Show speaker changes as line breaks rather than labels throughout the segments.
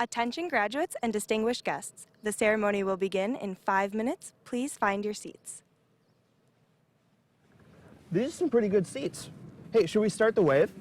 Attention graduates and distinguished guests. The ceremony will begin in 5 minutes. Please find your seats.
These are some pretty good seats. Hey, should we start the wave?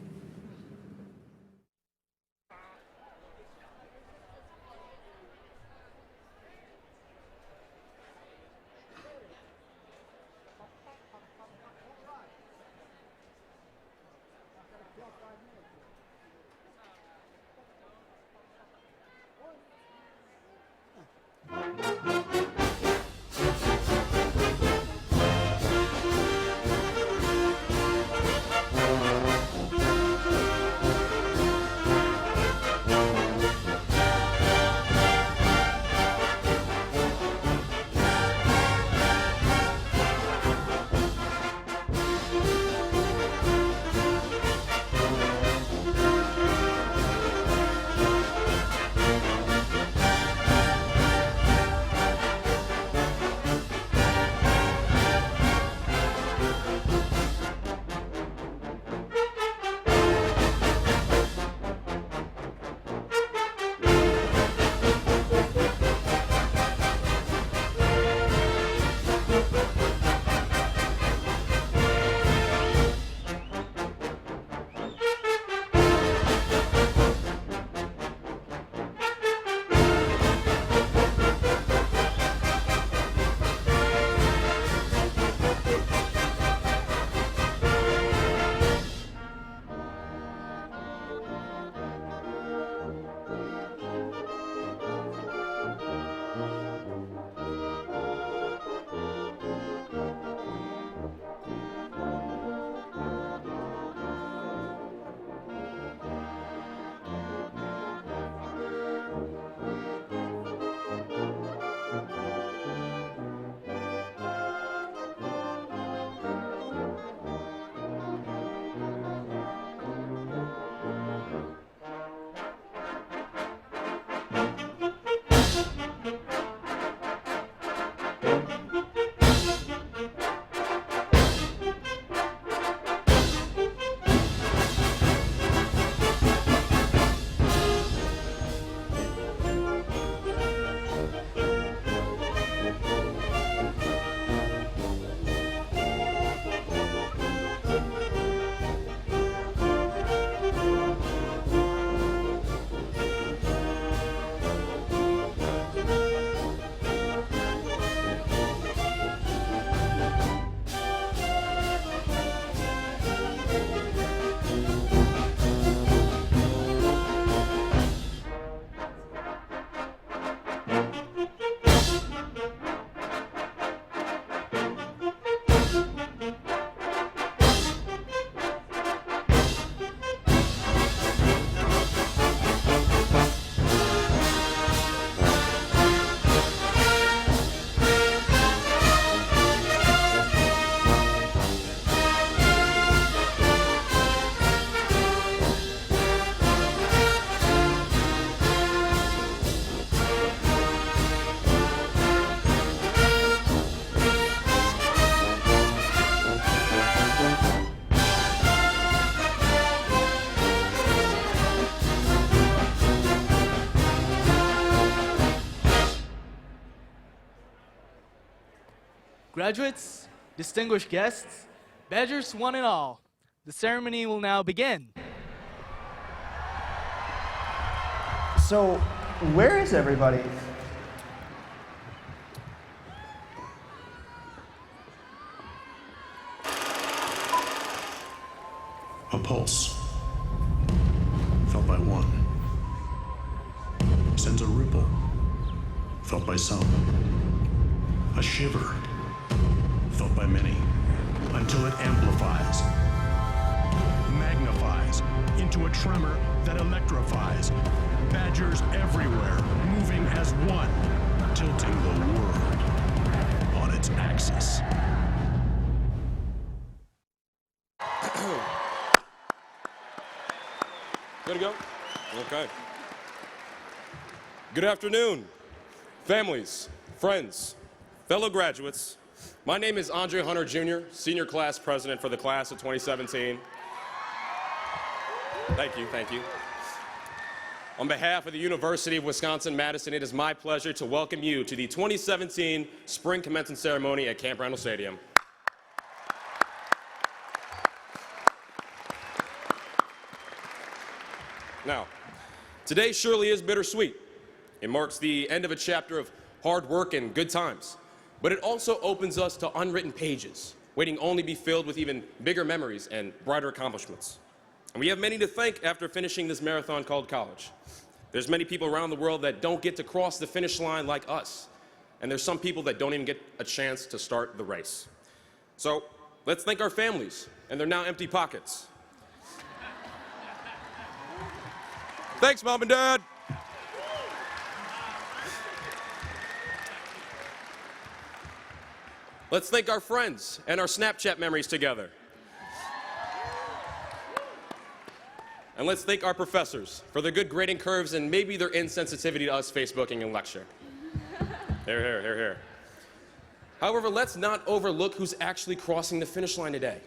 Graduates, distinguished guests, Badgers one and all, the ceremony will now begin.
So, where is everybody?
A pulse, felt by one, sends a ripple, felt by some. A shiver, felt by many, until it amplifies, magnifies into a tremor that electrifies. Badgers everywhere, moving as one, tilting the world on its axis.
Good to go? Okay. Good afternoon, families, friends, fellow graduates. My name is Andre Hunter Jr., Senior Class President for the class of 2017. Thank you, thank you. On behalf of the University of Wisconsin-Madison, it is my pleasure to welcome you to the 2017 Spring Commencement Ceremony at Camp Randall Stadium. Now, today surely is bittersweet. It marks the end of a chapter of hard work and good times, but it also opens us to unwritten pages, waiting only to be filled with even bigger memories and brighter accomplishments. And we have many to thank after finishing this marathon called college. There's many people around the world that don't get to cross the finish line like us, and there's some people that don't even get a chance to start the race. So let's thank our families and their now empty pockets. Thanks, Mom and Dad. Let's thank our friends and our Snapchat memories together. And let's thank our professors for their good grading curves and maybe their insensitivity to us Facebooking in lecture. Here. However, let's not overlook who's actually crossing the finish line today.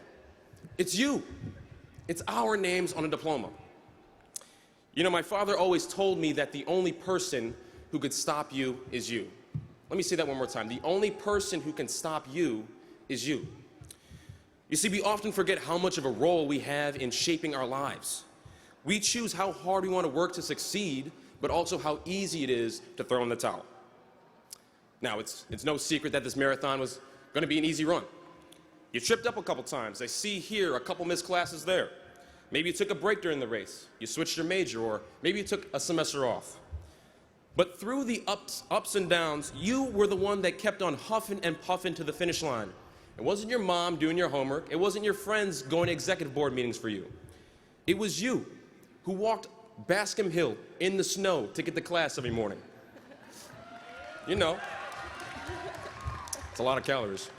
It's you. It's our names on a diploma. You know, my father always told me that the only person who could stop you is you. Let me say that one more time. The only person who can stop you is you. You see, we often forget how much of a role we have in shaping our lives. We choose how hard we want to work to succeed, but also how easy it is to throw in the towel. Now, it's no secret that this marathon was going to be an easy run. You tripped up a couple times. I see here a couple missed classes there. Maybe you took a break during the race. You switched your major, or maybe you took a semester off. But through the ups and downs, you were the one that kept on huffing and puffing to the finish line. It wasn't your mom doing your homework. It wasn't your friends going to executive board meetings for you. It was you who walked Bascom Hill in the snow to get to class every morning. You know, it's a lot of calories.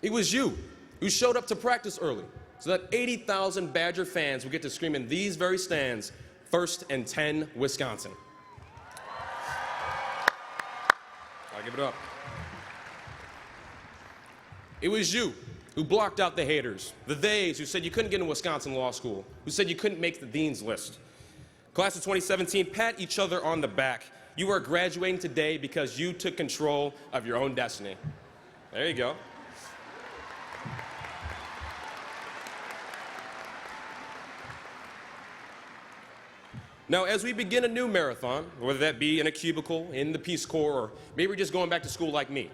It was you who showed up to practice early so that 80,000 Badger fans would get to scream in these very stands, 1st and 10, Wisconsin. I'll give it up. It was you who blocked out the haters, the theys who said you couldn't get into Wisconsin Law School, who said you couldn't make the dean's list. Class of 2017, pat each other on the back. You are graduating today because you took control of your own destiny. There you go. Now, as we begin a new marathon, whether that be in a cubicle, in the Peace Corps, or maybe just going back to school like me,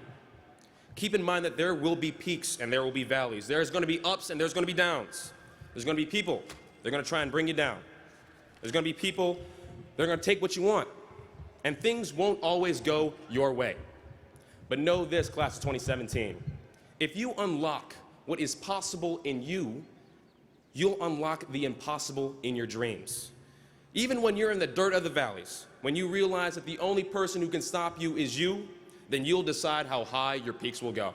keep in mind that there will be peaks and there will be valleys. There's going to be ups and there's going to be downs. There's going to be people that are going to try and bring you down. There's going to be people that are going to take what you want. And things won't always go your way. But know this, class of 2017, if you unlock what is possible in you, you'll unlock the impossible in your dreams. Even when you're in the dirt of the valleys, when you realize that the only person who can stop you is you, then you'll decide how high your peaks will go.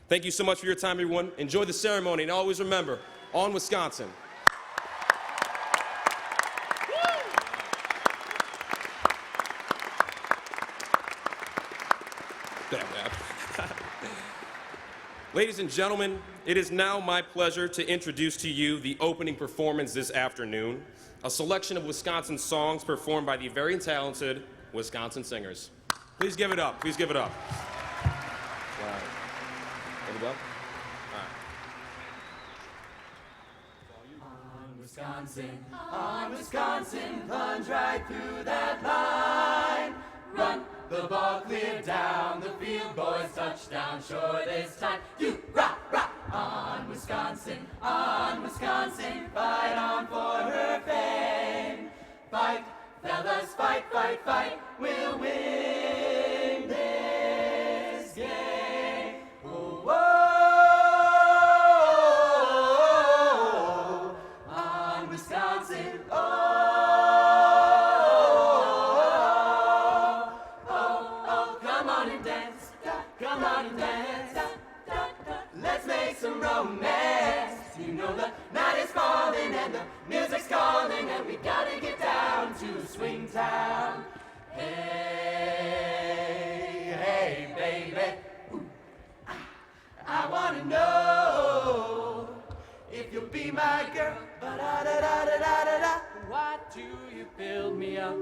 Thank you so much for your time, everyone. Enjoy the ceremony, and always remember, on Wisconsin. Ladies and gentlemen, it is now my pleasure to introduce to you the opening performance this afternoon, a selection of Wisconsin songs performed by the very talented Wisconsin singers. Please give it up. Please give it up. All right. Give it up.
On Wisconsin, plunge right through that line. Run the ball clear down the field, boys, touchdown, sure this time. You rock, rock. On Wisconsin, fight on for her fame. Fight, fellas, fight, fight, fight. We'll win this game. Oh, whoa. On Wisconsin, come on and dance, come on and dance. Let's make some romance. You know the night is falling and the music's calling, and we gotta get down to Swing Town. Hey, hey, baby. Ooh. I wanna know if you'll be my girl. Ba-da-da-da-da-da-da. Why do you build me up,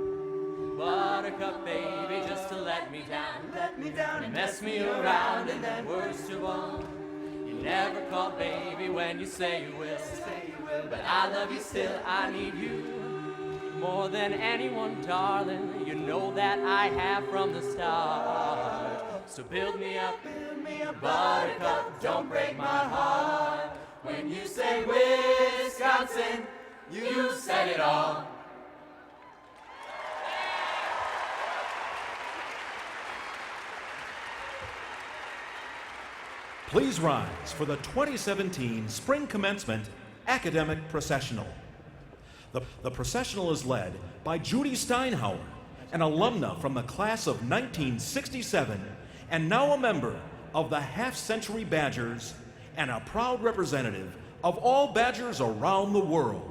Buttercup baby, just to let me down and mess me around? And then worst of all, you never call baby when you say you will. But I love you still, I need you more than anyone, darling. You know that I have from the start. So build me up, Buttercup, don't break my heart. When you say Wisconsin, you said it all.
Please rise for the 2017 Spring Commencement Academic Processional. The processional is led by Judy Steinhauer, an alumna from the class of 1967 and now a member of the Half-Century Badgers and a proud representative of all Badgers around the world.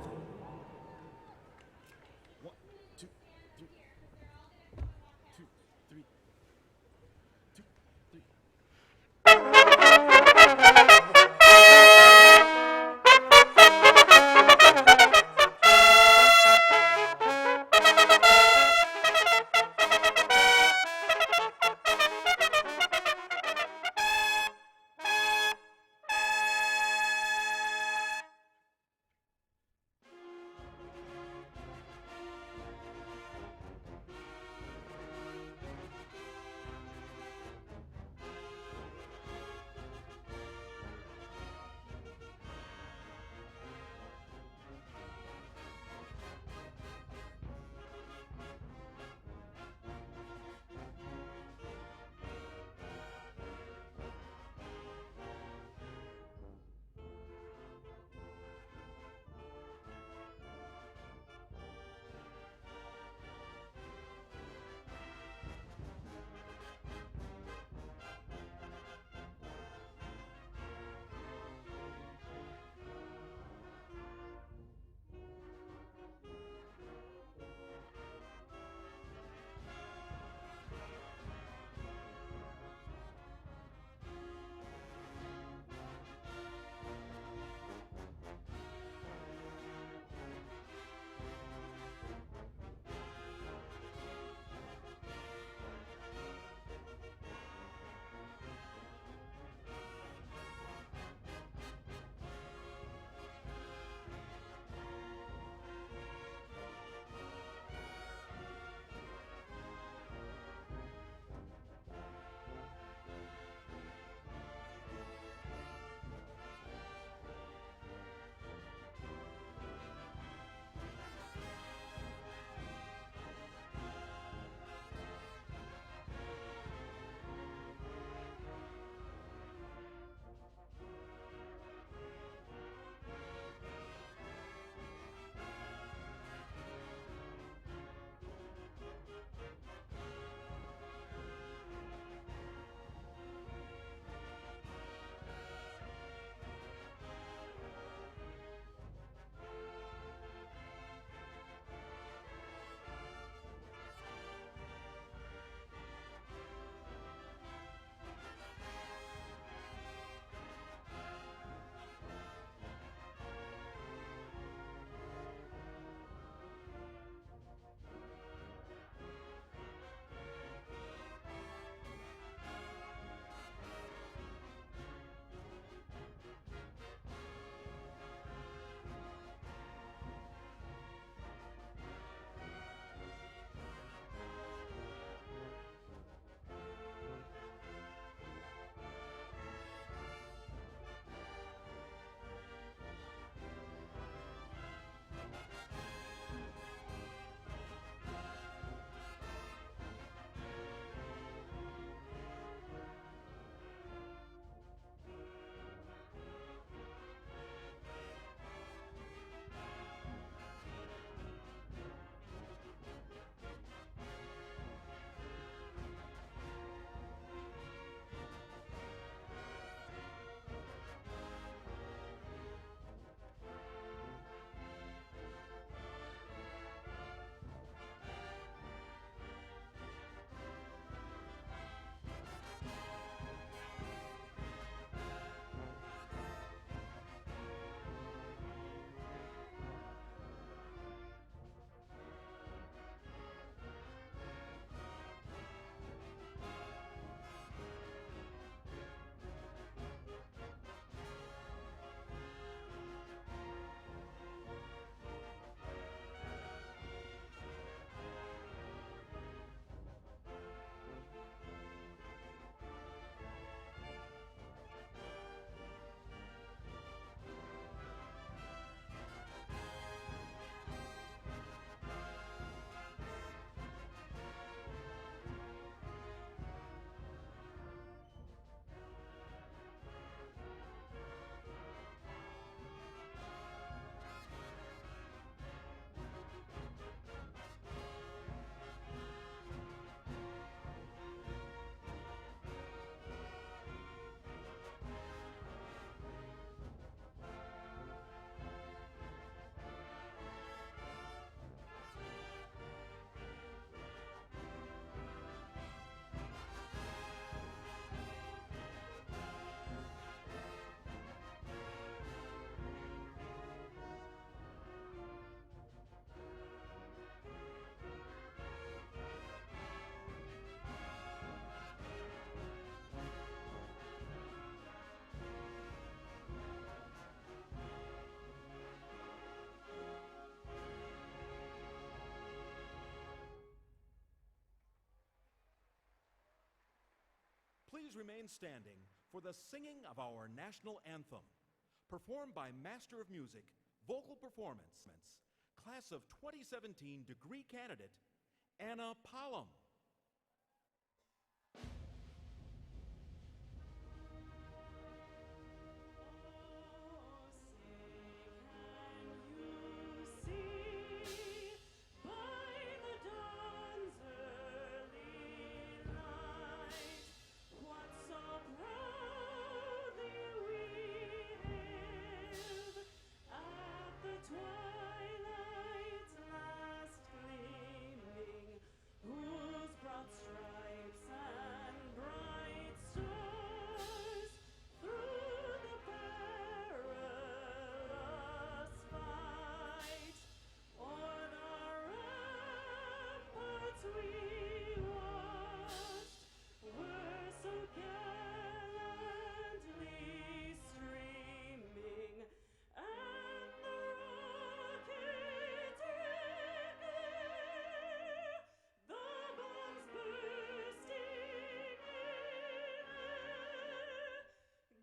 please remain standing for the singing of our national anthem, performed by Master of Music, Vocal Performance, Class of 2017 degree candidate, Anna Pollum.
Stripes and bright stars through the perilous fight. O'er the ramparts we watched were so gallantly streaming, and the rockets ringing, the bombs bursting in air,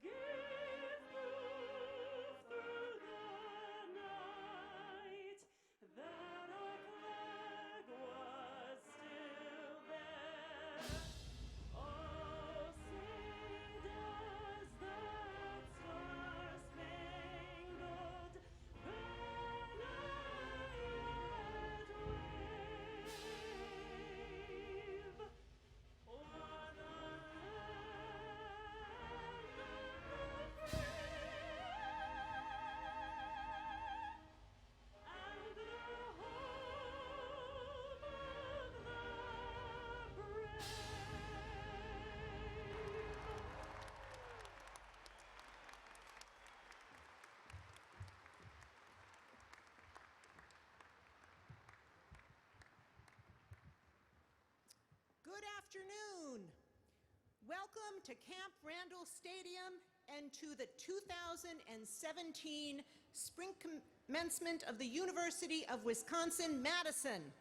gave proof through the night that our flag was still there. Oh, say does that star-spangled banner yet wave o'er the land of the free and the home of the brave?
Good afternoon. Welcome to Camp Randall Stadium and to the 2017 Spring Commencement of the University of Wisconsin-Madison.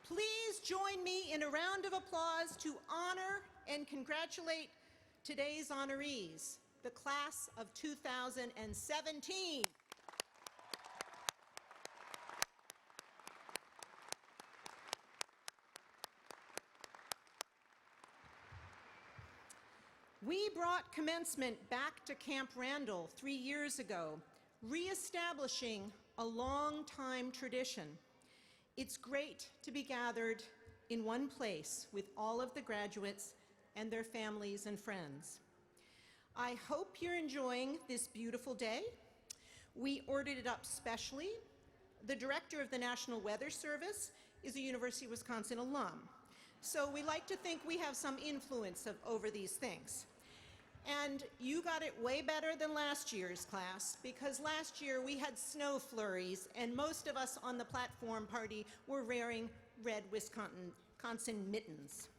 Please join me in a round of applause to honor and congratulate today's honorees, the class of 2017. We brought commencement back to Camp Randall 3 years ago, reestablishing a long-time tradition. It's great to be gathered in one place with all of the graduates and their families and friends. I hope you're enjoying this beautiful day. We ordered it up specially. The director of the National Weather Service is a University of Wisconsin alum, so we like to think we have some influence over these things. And you got it way better than last year's class, because last year we had snow flurries and most of us on the platform party were wearing red Wisconsin mittens.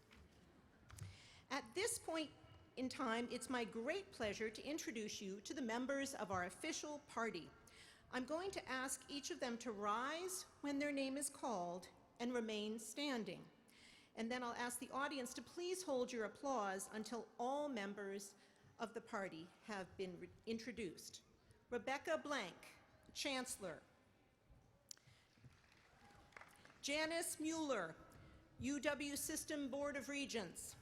At this point in time, it's my great pleasure to introduce you to the members of our official party. I'm going to ask each of them to rise when their name is called and remain standing. And then I'll ask the audience to please hold your applause until all members of the party have been introduced. Rebecca Blank, Chancellor. Janice Mueller, UW System Board of Regents.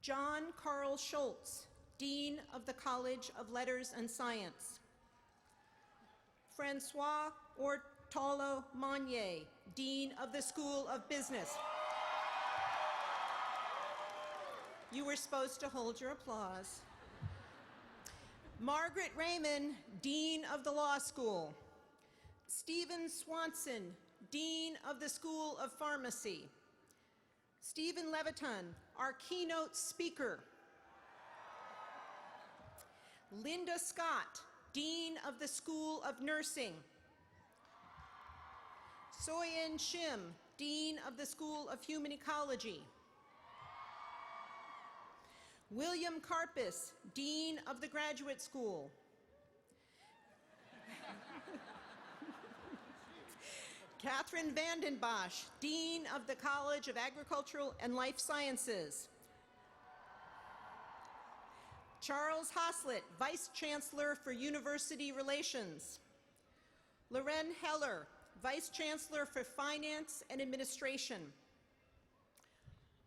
John Carl Schultz, Dean of the College of Letters and Science. Francois Ortolo Monnier, Dean of the School of Business. You were supposed to hold your applause. Margaret Raymond, Dean of the Law School. Stephen Swanson, Dean of the School of Pharmacy. Stephen Leviton, our keynote speaker. Linda Scott, Dean of the School of Nursing. Soyen Shim, Dean of the School of Human Ecology. William Karpus, Dean of the Graduate School. Catherine Vanden Bosch, Dean of the College of Agricultural and Life Sciences. Charles Haslett, Vice Chancellor for University Relations. Loren Heller, Vice Chancellor for Finance and Administration.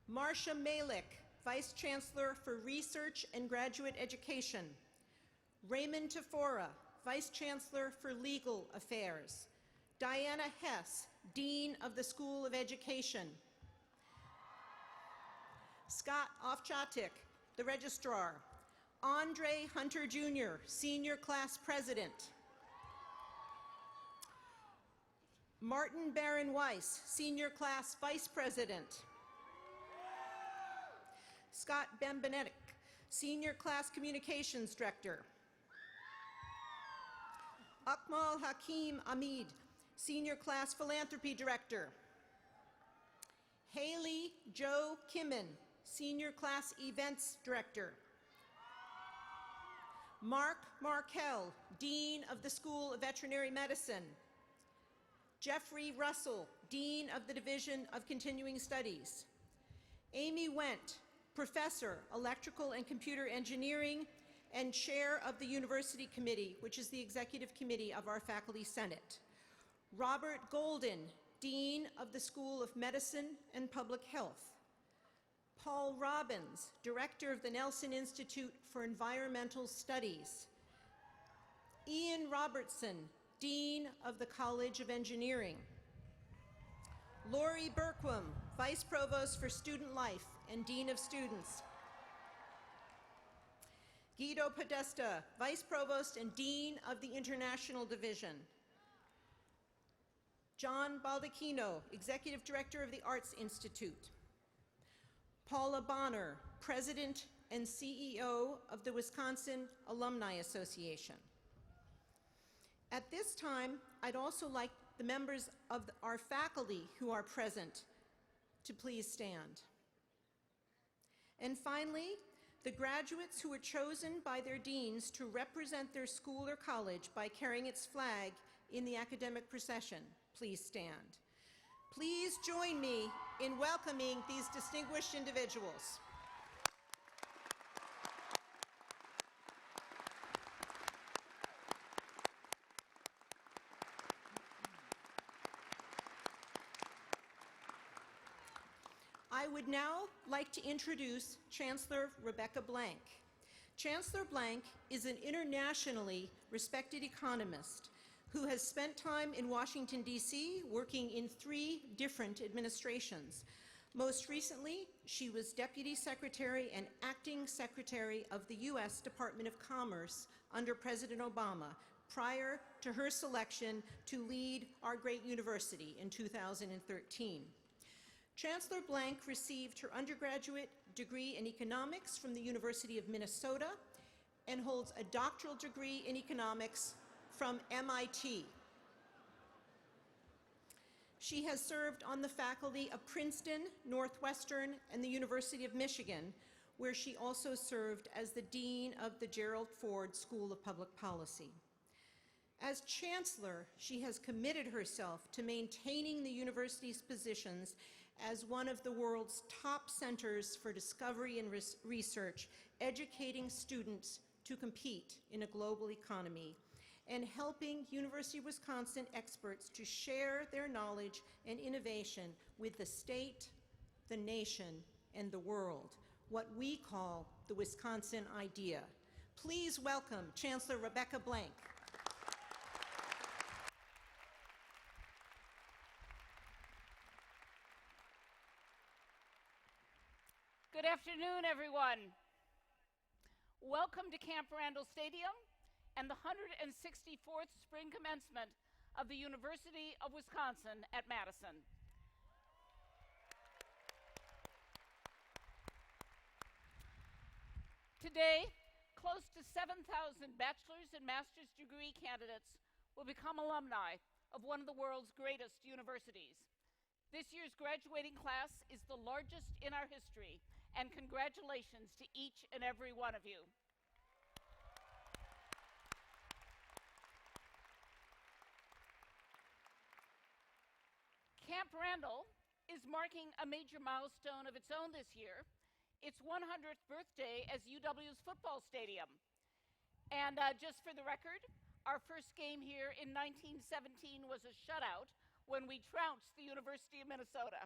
Marcia Malik, Vice Chancellor for Research and Graduate Education. Raymond Tafora, Vice Chancellor for Legal Affairs. Diana Hess, Dean of the School of Education. Scott Ofchatik, the Registrar. Andre Hunter Jr., Senior Class President. Martin Barron Weiss, Senior Class Vice President. Scott Bembenetic, Senior Class Communications Director. Akmal Hakim Ahmed, Senior Class Philanthropy Director. Haley Joe Kimmin, Senior Class Events Director. Mark Markell, Dean of the School of Veterinary Medicine. Jeffrey Russell, Dean of the Division of Continuing Studies. Amy Wendt, Professor, Electrical and Computer Engineering, and Chair of the University Committee, which is the executive committee of our Faculty Senate. Robert Golden, Dean of the School of Medicine and Public Health. Paul Robbins, Director of the Nelson Institute for Environmental Studies. Ian Robertson, Dean of the College of Engineering. Lori Berkwam, Vice Provost for Student Life and Dean of Students. Guido Podesta, Vice Provost and Dean of the International Division. John Baldacchino, Executive Director of the Arts Institute. Paula Bonner, President and CEO of the Wisconsin Alumni Association. At this time, I'd also like the members of our faculty who are present to please stand. And finally, the graduates who were chosen by their deans to represent their school or college by carrying its flag in the academic procession, please stand. Please join me in welcoming these distinguished individuals. I would now like to introduce Chancellor Rebecca Blank. Chancellor Blank is an internationally respected economist who has spent time in Washington, D.C., working in 3 different administrations. Most recently, she was Deputy Secretary and Acting Secretary of the U.S. Department of Commerce under President Obama, prior to her selection to lead our great university in 2013. Chancellor Blank received her undergraduate degree in economics from the University of Minnesota and holds a doctoral degree in economics from MIT. She has served on the faculty of Princeton, Northwestern, and the University of Michigan, where she also served as the Dean of the Gerald Ford School of Public Policy. As Chancellor, she has committed herself to maintaining the university's positions as one of the world's top centers for discovery and research, educating students to compete in a global economy, and helping University of Wisconsin experts to share their knowledge and innovation with the state, the nation, and the world, what we call the Wisconsin idea. Please welcome Chancellor Rebecca Blank.
Good afternoon, everyone. Welcome to Camp Randall Stadium and the 164th Spring Commencement of the University of Wisconsin at Madison. Today, close to 7,000 bachelor's and master's degree candidates will become alumni of one of the world's greatest universities. This year's graduating class is the largest in our history, and congratulations to each and every one of you. Camp Randall is marking a major milestone of its own this year. Its 100th birthday as UW's football stadium. And just for the record, our first game here in 1917 was a shutout when we trounced the University of Minnesota.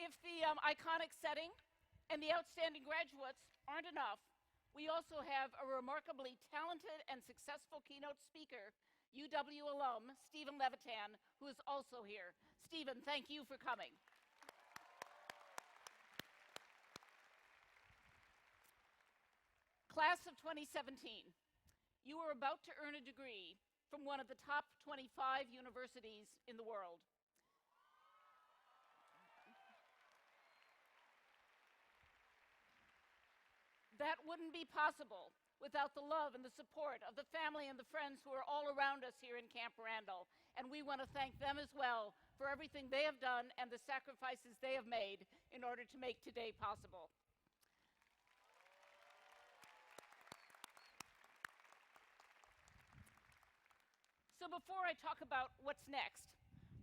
If the iconic setting and the outstanding graduates aren't enough, we also have a remarkably talented and successful keynote speaker, UW alum Stephen Levitan, who is also here. Stephen, thank you for coming. Class of 2017, you are about to earn a degree from one of the top 25 universities in the world. That wouldn't be possible without the love and the support of the family and the friends who are all around us here in Camp Randall. And we want to thank them as well for everything they have done and the sacrifices they have made in order to make today possible. So before I talk about what's next,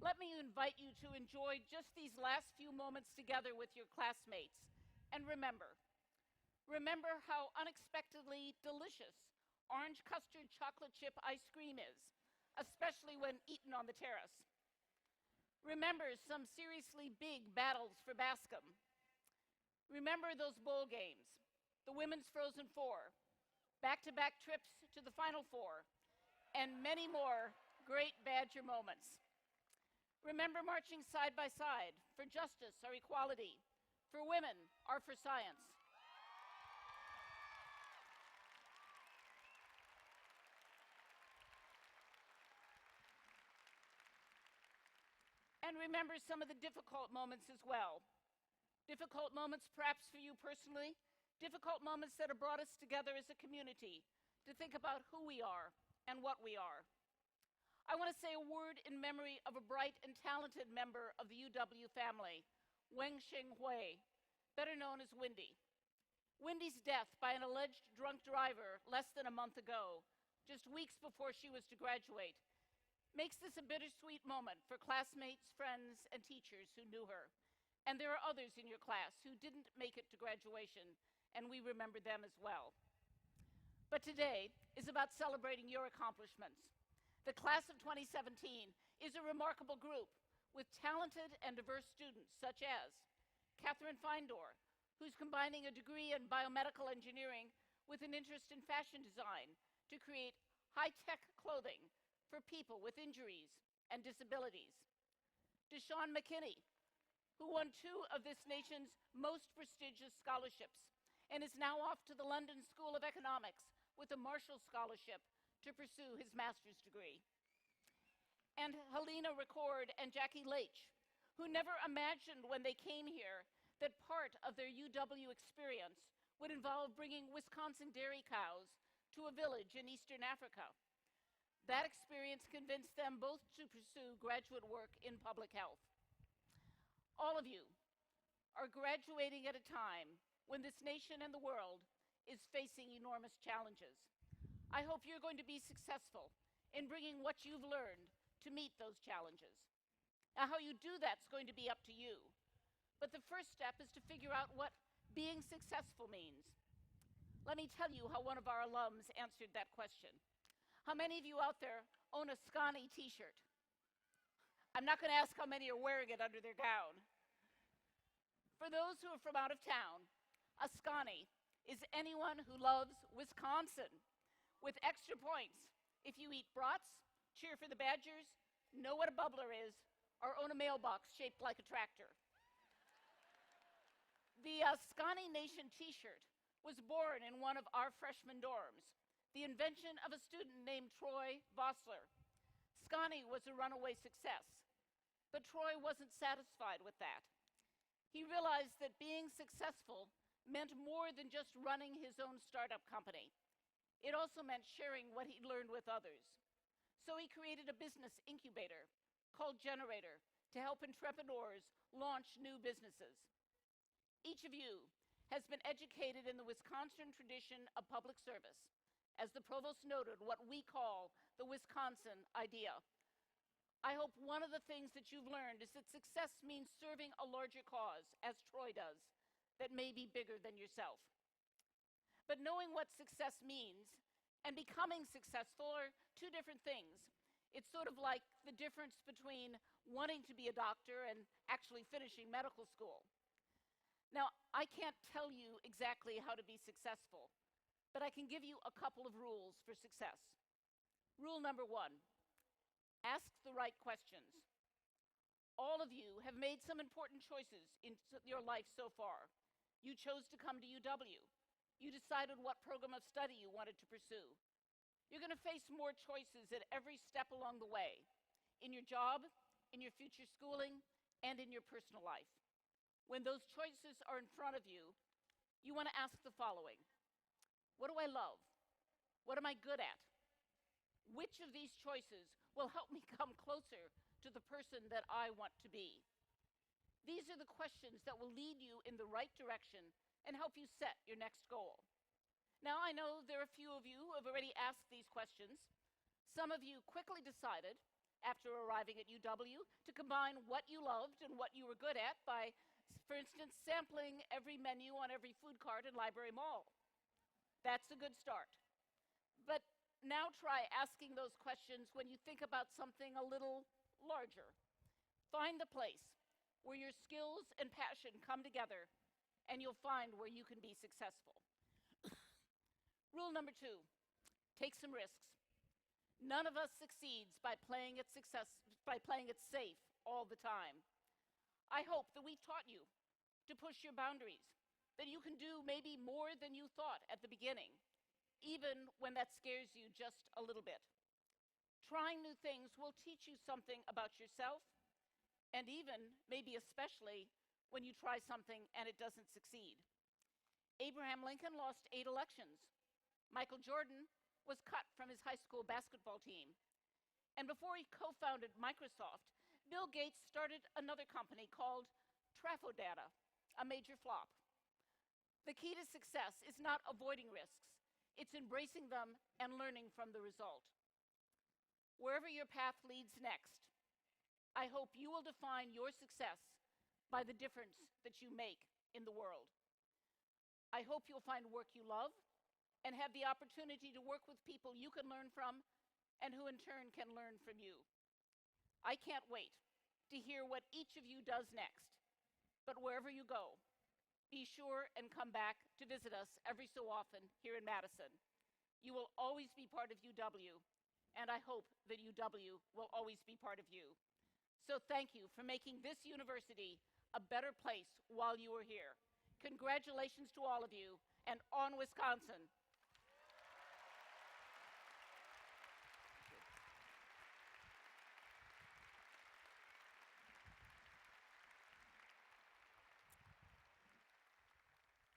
let me invite you to enjoy just these last few moments together with your classmates. And remember how unexpectedly delicious orange custard chocolate chip ice cream is, especially when eaten on the terrace. Remember some seriously big battles for Bascom. Remember those bowl games, the Women's Frozen Four, back-to-back trips to the Final Four, and many more great Badger moments. Remember marching side by side for justice or equality, for women or for science. And remember some of the difficult moments as well. Difficult moments perhaps for you personally, difficult moments that have brought us together as a community to think about who we are and what we are. I want to say a word in memory of a bright and talented member of the UW family, Weng-Shing Hui, better known as Wendy. Wendy's death by an alleged drunk driver less than a month ago, just weeks before she was to graduate, makes this a bittersweet moment for classmates, friends, and teachers who knew her. And there are others in your class who didn't make it to graduation, and we remember them as well. But today is about celebrating your accomplishments. The class of 2017 is a remarkable group with talented and diverse students such as Catherine Feindor, who's combining a degree in biomedical engineering with an interest in fashion design to create high-tech clothing for people with injuries and disabilities. Deshaun McKinney, who won 2 of this nation's most prestigious scholarships and is now off to the London School of Economics with a Marshall Scholarship to pursue his master's degree. And Helena Record and Jackie Leitch, who never imagined when they came here that part of their UW experience would involve bringing Wisconsin dairy cows to a village in Eastern Africa. That experience convinced them both to pursue graduate work in public health. All of you are graduating at a time when this nation and the world is facing enormous challenges. I hope you're going to be successful in bringing what you've learned to meet those challenges. Now, how you do that's going to be up to you. But the first step is to figure out what being successful means. Let me tell you how one of our alums answered that question. How many of you out there own a Scani t-shirt? I'm not going to ask how many are wearing it under their gown. For those who are from out of town, a Scani is anyone who loves Wisconsin, with extra points if you eat brats, cheer for the Badgers, know what a bubbler is, or own a mailbox shaped like a tractor. The Scani Nation t-shirt was born in one of our freshman dorms, the invention of a student named Troy Vossler. Scani was a runaway success, but Troy wasn't satisfied with that. He realized that being successful meant more than just running his own startup company. It also meant sharing what he'd learned with others. So he created a business incubator called Generator to help entrepreneurs launch new businesses. Each of you has been educated in the Wisconsin tradition of public service, as the provost noted, what we call the Wisconsin idea. I hope one of the things that you've learned is that success means serving a larger cause, as Troy does, that may be bigger than yourself. But knowing what success means and becoming successful are two different things. It's sort of like the difference between wanting to be a doctor and actually finishing medical school. Now, I can't tell you exactly how to be successful, but I can give you a couple of rules for success. Rule number 1, ask the right questions. All of you have made some important choices in your life so far. You chose to come to UW. You decided what program of study you wanted to pursue. You're going to face more choices at every step along the way, in your job, in your future schooling, and in your personal life. When those choices are in front of you, you want to ask the following. What do I love? What am I good at? Which of these choices will help me come closer to the person that I want to be? These are the questions that will lead you in the right direction and help you set your next goal. Now, I know there are a few of you who have already asked these questions. Some of you quickly decided, after arriving at UW, to combine what you loved and what you were good at by, for instance, sampling every menu on every food cart in Library Mall. That's a good start. But now try asking those questions when you think about something a little larger. Find the place where your skills and passion come together, and you'll find where you can be successful. Rule number 2, take some risks. None of us succeeds by playing it safe all the time. I hope that we've taught you to push your boundaries, that you can do maybe more than you thought at the beginning, even when that scares you just a little bit. Trying new things will teach you something about yourself, and even, maybe especially, when you try something and it doesn't succeed. Abraham Lincoln lost 8 elections. Michael Jordan was cut from his high school basketball team. And before he co-founded Microsoft, Bill Gates started another company called Trafodata, a major flop. The key to success is not avoiding risks. It's embracing them and learning from the result. Wherever your path leads next, I hope you will define your success by the difference that you make in the world. I hope you'll find work you love and have the opportunity to work with people you can learn from and who in turn can learn from you. I can't wait to hear what each of you does next. But wherever you go, be sure and come back to visit us every so often here in Madison. You will always be part of UW, and I hope that UW will always be part of you. So thank you for making this university a better place while you are here. Congratulations to all of you, and on Wisconsin.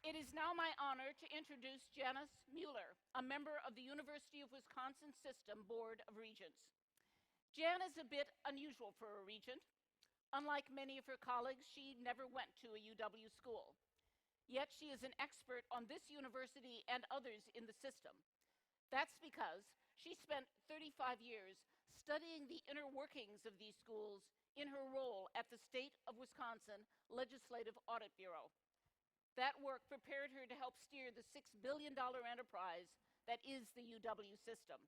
It is now my honor to introduce Janice Mueller, a member of the University of Wisconsin System Board of Regents. Jan is a bit unusual for a regent. Unlike many of her colleagues, she never went to a UW school. Yet she is an expert on this university and others in the system. That's because she spent 35 years studying the inner workings of these schools in her role at the State of Wisconsin Legislative Audit Bureau. That work prepared her to help steer the $6 billion enterprise that is the UW system.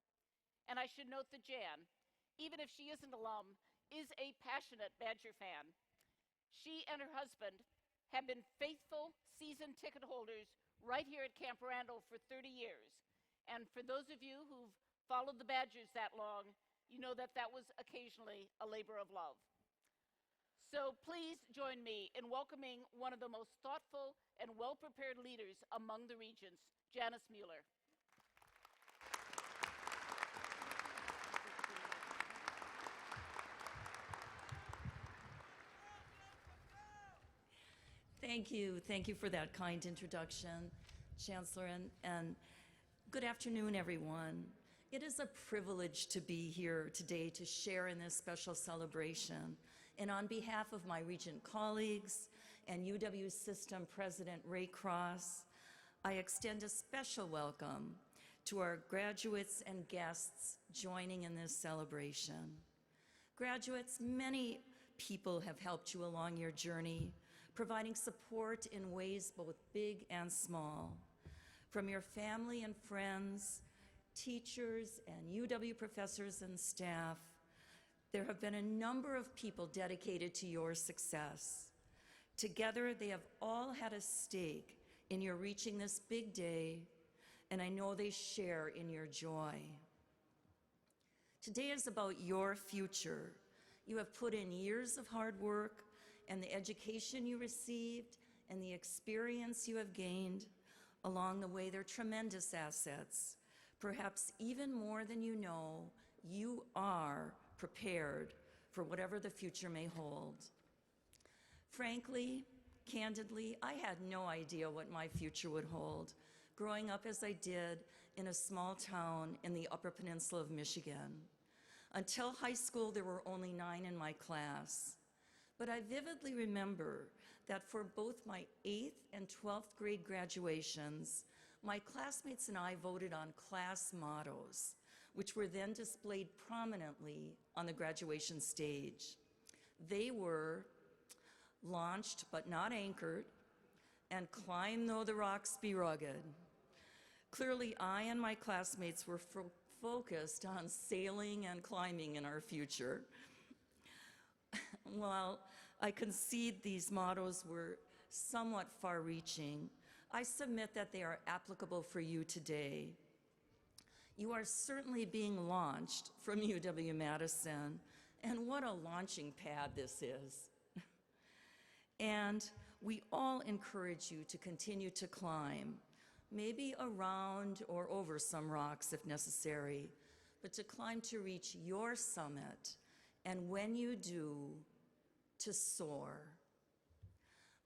And I should note that Jan, even if she isn't alum, is a passionate Badger fan. She and her husband have been faithful season ticket holders right here at Camp Randall for 30 years. And for those of you who've followed the Badgers that long, you know that that was occasionally a labor of love. So please join me in welcoming one of the most thoughtful and well-prepared leaders among the regents, Janice Mueller.
Thank you. Thank you for that kind introduction, Chancellor, and good afternoon, everyone. It is a privilege to be here today to share in this special celebration. And on behalf of my regent colleagues and UW System President Ray Cross, I extend a special welcome to our graduates and guests joining in this celebration. Graduates, many people have helped you along your journey, providing support in ways both big and small. From your family and friends, teachers and UW professors and staff, there have been a number of people dedicated to your success. Together, they have all had a stake in your reaching this big day, and I know they share in your joy. Today is about your future. You have put in years of hard work, and the education you received and the experience you have gained along the way, they're tremendous assets. Perhaps even more than you know, you are prepared for whatever the future may hold. Frankly, candidly, I had no idea what my future would hold, growing up as I did in a small town in the Upper Peninsula of Michigan. Until high school, there were only 9 in my class. But I vividly remember that for both my 8th and 12th grade graduations, my classmates and I voted on class mottos, which were then displayed prominently on the graduation stage. They were launched but not anchored, and climb though the rocks be rugged. Clearly, I and my classmates were focused on sailing and climbing in our future. While I concede these mottos were somewhat far-reaching, I submit that they are applicable for you today. You are certainly being launched from UW-Madison, and what a launching pad this is. And we all encourage you to continue to climb, maybe around or over some rocks if necessary, but to climb to reach your summit, and when you do, to soar.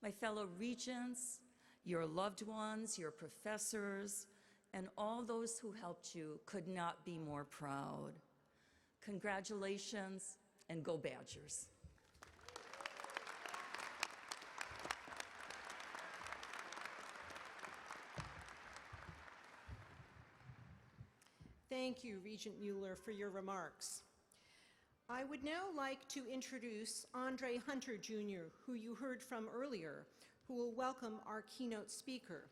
My fellow regents, your loved ones, your professors, and all those who helped you could not be more proud. Congratulations, and go Badgers.
Thank you, Regent Mueller, for your remarks. I would now like to introduce Andre Hunter, Jr., who you heard from earlier, who will welcome our keynote speaker.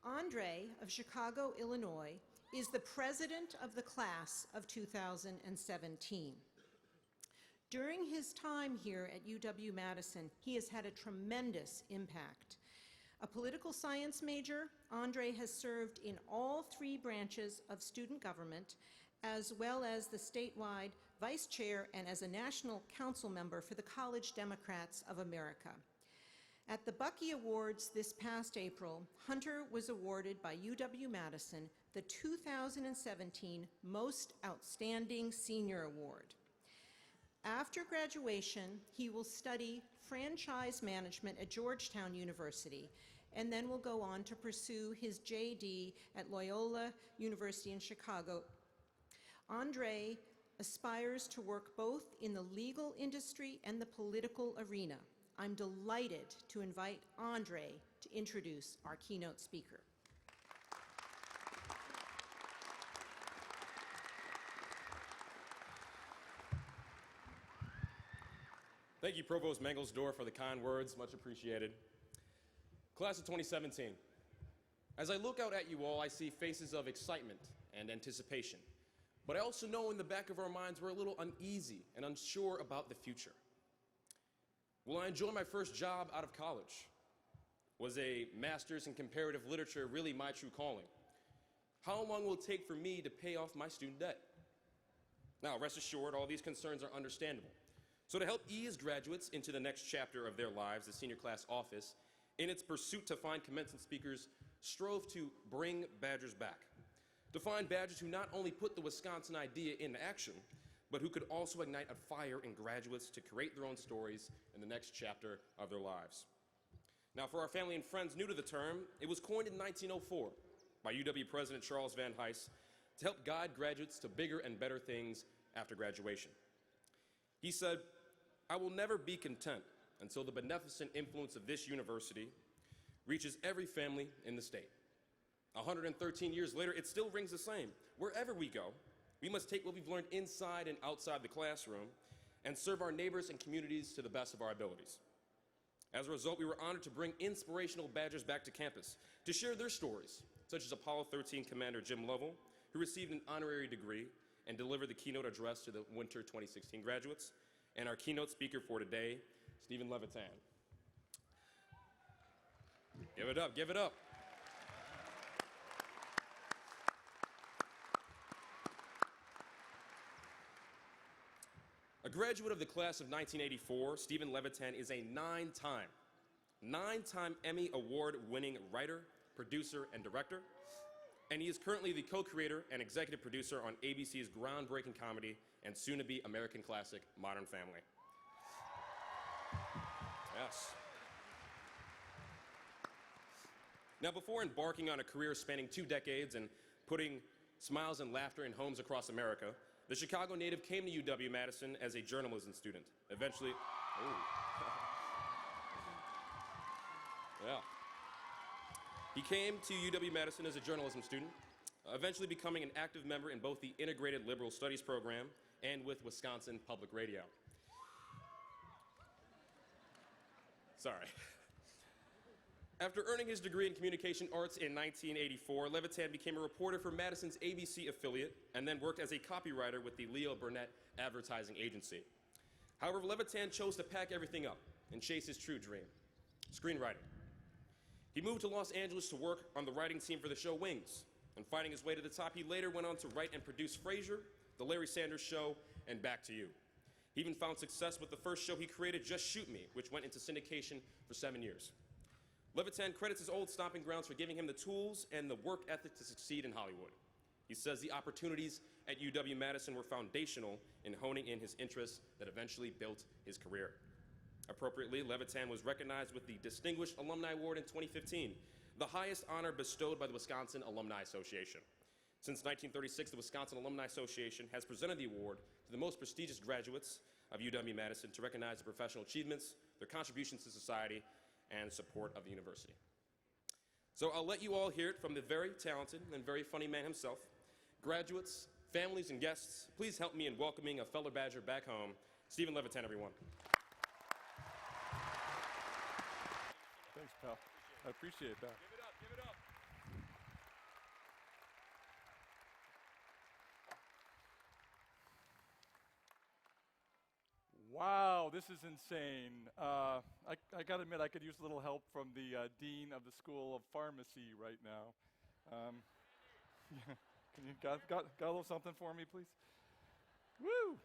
Andre of Chicago, Illinois, is the president of the class of 2017. During his time here at UW-Madison, he has had a tremendous impact. A political science major, Andre has served in all 3 branches of student government, as well as the statewide vice chair and as a national council member for the College Democrats of America. At the Bucky Awards this past April, Hunter was awarded by UW-Madison the 2017 Most Outstanding Senior Award. After graduation, he will study franchise management at Georgetown University, and then will go on to pursue his JD at Loyola University in Chicago. Andre aspires to work both in the legal industry and the political arena. I'm delighted to invite Andre to introduce our keynote speaker.
Thank you, Provost Mangelsdorf, for the kind words, much appreciated. Class of 2017, as I look out at you all, I see faces of excitement and anticipation. But I also know in the back of our minds we're a little uneasy and unsure about the future. Will I enjoy my first job out of college? Was a master's in comparative literature really my true calling? How long will it take for me to pay off my student debt? Now, rest assured, all these concerns are understandable. So to help ease graduates into the next chapter of their lives, the senior class office, in its pursuit to find commencement speakers, strove to bring Badgers back. To find Badgers who not only put the Wisconsin idea into action, but who could also ignite a fire in graduates to create their own stories in the next chapter of their lives. Now, for our family and friends new to the term, it was coined in 1904 by UW President Charles Van Hise to help guide graduates to bigger and better things after graduation. He said, "I will never be content until the beneficent influence of this university reaches every family in the state. 113 years later, it still rings the same. Wherever we go, we must take what we've learned inside and outside the classroom and serve our neighbors and communities to the best of our abilities. As a result, we were honored to bring inspirational Badgers back to campus to share their stories, such as Apollo 13 Commander Jim Lovell, who received an honorary degree and delivered the keynote address to the Winter 2016 graduates, and our keynote speaker for today, Stephen Levitan. Give it up, give it up. A graduate of the class of 1984, Stephen Levitan is a nine-time Emmy Award-winning writer, producer, and director, and he is currently the co-creator and executive producer on ABC's groundbreaking comedy and soon-to-be American classic, Modern Family. Yes. Now, before embarking on a career spanning 2 decades and putting smiles and laughter in homes across America, the Chicago native came to UW-Madison as a journalism student. Eventually, yeah. He came to UW-Madison as a journalism student, eventually becoming an active member in both the Integrated Liberal Studies program and with Wisconsin Public Radio. Sorry. After earning his degree in communication arts in 1984, Levitan became a reporter for Madison's ABC affiliate and then worked as a copywriter with the Leo Burnett advertising agency. However, Levitan chose to pack everything up and chase his true dream, screenwriting. He moved to Los Angeles to work on the writing team for the show Wings, and fighting his way to the top, he later went on to write and produce Frasier, The Larry Sanders Show, and Back to You. He even found success with the first show he created, Just Shoot Me, which went into syndication for 7 years. Levitan credits his old stomping grounds for giving him the tools and the work ethic to succeed in Hollywood. He says the opportunities at UW-Madison were foundational in honing in his interests that eventually built his career. Appropriately, Levitan was recognized with the Distinguished Alumni Award in 2015, the highest honor bestowed by the Wisconsin Alumni Association. Since 1936, the Wisconsin Alumni Association has presented the award to the most prestigious graduates of UW-Madison to recognize their professional achievements, their contributions to society, and support of the university. So I'll let you all hear it from the very talented and very funny man himself. Graduates, families, and guests, please help me in welcoming a fellow Badger back home, Stephen Levitan, everyone.
Thanks, pal. I appreciate that.
Give it up, give it up.
Wow, this is insane. I got to admit, I could use a little help from the Dean of the School of Pharmacy right now. Yeah. Can you got a little something for me, please? Woo!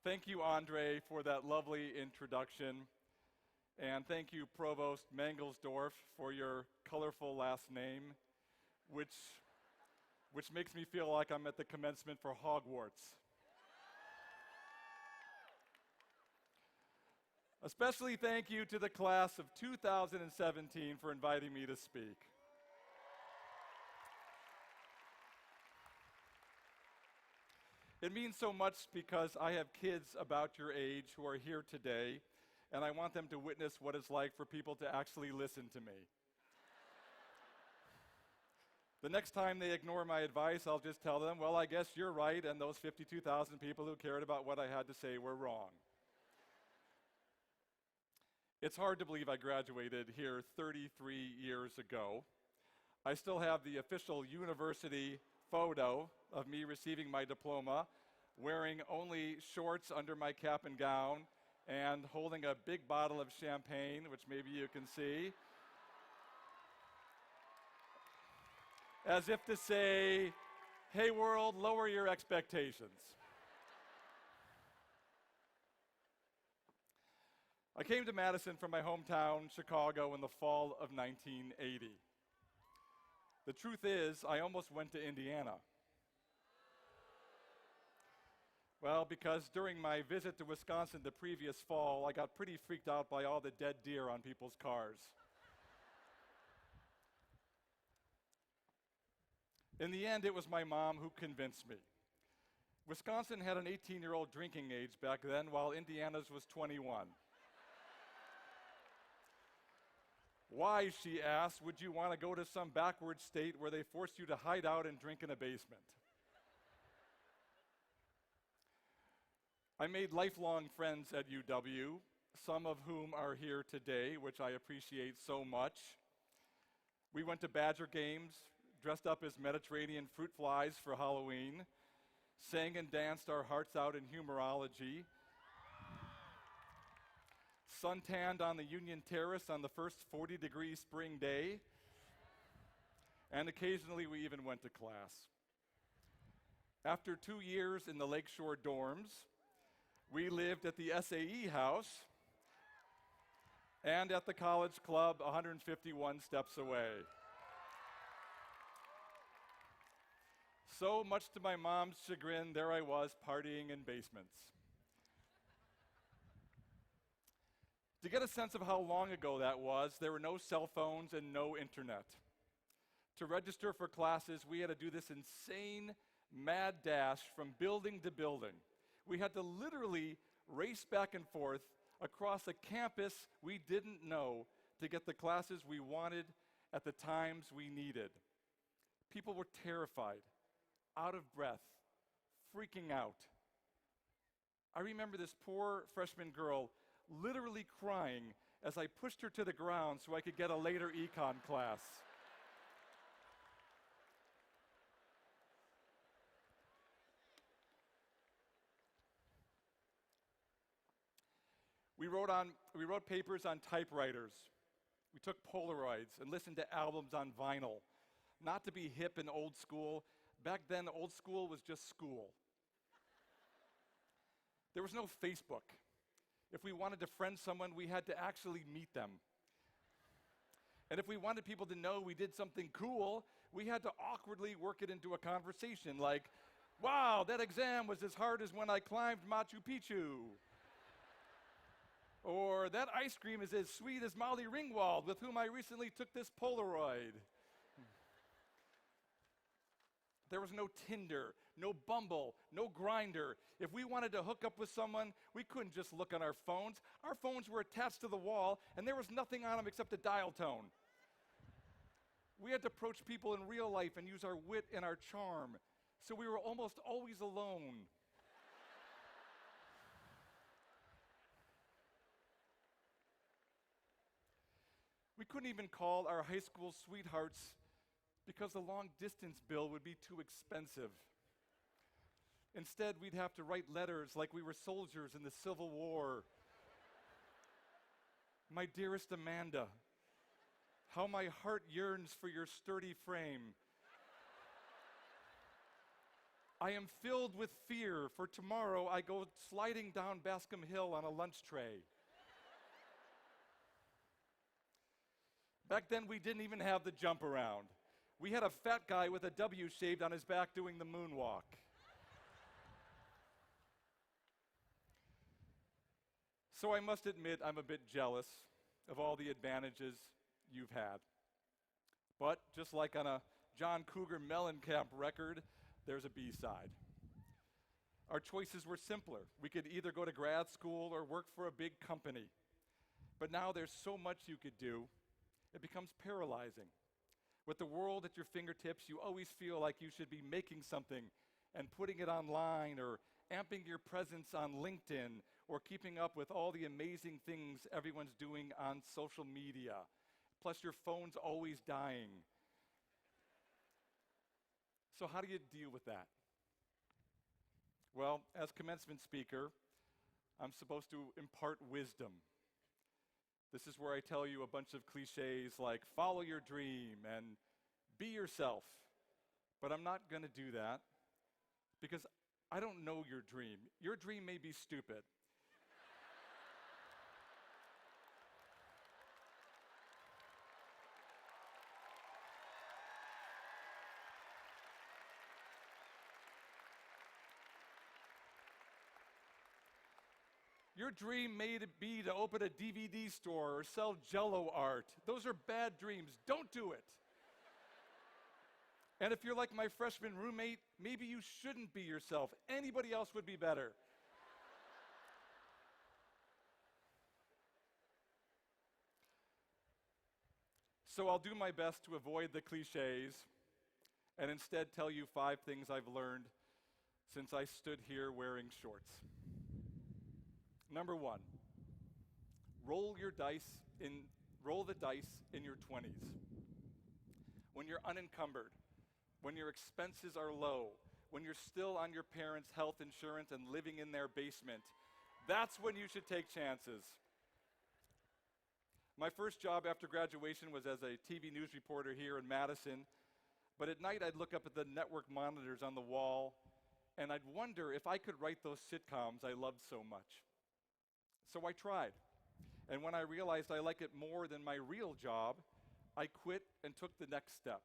Thank you, Andre, for that lovely introduction. And thank you, Provost Mangelsdorf, for your colorful last name, which makes me feel like I'm at the commencement for Hogwarts. Especially thank you to the class of 2017 for inviting me to speak. It means so much because I have kids about your age who are here today, and I want them to witness what it's like for people to actually listen to me. The next time they ignore my advice, I'll just tell them, well, I guess you're right, and those 52,000 people who cared about what I had to say were wrong. It's hard to believe I graduated here 33 years ago. I still have the official university photo of me receiving my diploma, wearing only shorts under my cap and gown, and holding a big bottle of champagne, which maybe you can see, as if to say, hey world, lower your expectations. I came to Madison from my hometown, Chicago, in the fall of 1980. The truth is, I almost went to Indiana. Well, because during my visit to Wisconsin the previous fall, I got pretty freaked out by all the dead deer on people's cars. In the end, it was my mom who convinced me. Wisconsin had an 18-year-old drinking age back then, while Indiana's was 21. Why, she asked, would you want to go to some backward state where they forced you to hide out and drink in a basement? I made lifelong friends at UW, some of whom are here today, which I appreciate so much. We went to Badger games, dressed up as Mediterranean fruit flies for Halloween, sang and danced our hearts out in humorology, suntanned on the Union Terrace on the first 40-degree spring day, and occasionally we even went to class. After 2 years in the Lakeshore dorms, we lived at the SAE house and at the college club 151 steps away. So much to my mom's chagrin, there I was partying in basements. To get a sense of how long ago that was, there were no cell phones and no internet. To register for classes, we had to do this insane mad dash from building to building. We had to literally race back and forth across a campus we didn't know to get the classes we wanted at the times we needed. People were terrified, out of breath, freaking out. I remember this poor freshman girl literally crying as I pushed her to the ground so I could get a later econ class. We wrote papers on typewriters. We took Polaroids and listened to albums on vinyl. Not to be hip and old school, back then old school was just school. There was no Facebook. If we wanted to friend someone, we had to actually meet them. And if we wanted people to know we did something cool, we had to awkwardly work it into a conversation like, wow, that exam was as hard as when I climbed Machu Picchu. Or that ice cream is as sweet as Molly Ringwald, with whom I recently took this Polaroid. There was no Tinder, no Bumble, no Grindr. If we wanted to hook up with someone, we couldn't just look on our phones. Our phones were attached to the wall, and there was nothing on them except a dial tone. We had to approach people in real life and use our wit and our charm, so we were almost always alone. We couldn't even call our high school sweethearts because the long distance bill would be too expensive. Instead, we'd have to write letters like we were soldiers in the Civil War. My dearest Amanda, how my heart yearns for your sturdy frame. I am filled with fear, for tomorrow I go sliding down Bascom Hill on a lunch tray. Back then, we didn't even have the jump around. We had a fat guy with a W shaved on his back doing the moonwalk. So I must admit I'm a bit jealous of all the advantages you've had. But just like on a John Cougar Mellencamp record, there's a B-side. Our choices were simpler. We could either go to grad school or work for a big company. But now there's so much you could do, it becomes paralyzing. With the world at your fingertips, you always feel like you should be making something and putting it online, or amping your presence on LinkedIn, or keeping up with all the amazing things everyone's doing on social media. Plus, your phone's always dying. So how do you deal with that? Well, as commencement speaker, I'm supposed to impart wisdom. This is where I tell you a bunch of cliches like follow your dream and be yourself. But I'm not going to do that because I don't know your dream. Your dream may be stupid. Your dream may be to open a DVD store or sell Jell-O art. Those are bad dreams. Don't do it. And if you're like my freshman roommate, maybe you shouldn't be yourself. Anybody else would be better. So I'll do my best to avoid the cliches and instead tell you 5 things I've learned since I stood here wearing shorts. Number 1, roll the dice in your 20s. When you're unencumbered, when your expenses are low, when you're still on your parents' health insurance and living in their basement, that's when you should take chances. My first job after graduation was as a TV news reporter here in Madison, but at night I'd look up at the network monitors on the wall and I'd wonder if I could write those sitcoms I loved so much. So I tried, and when I realized I like it more than my real job, I quit and took the next step.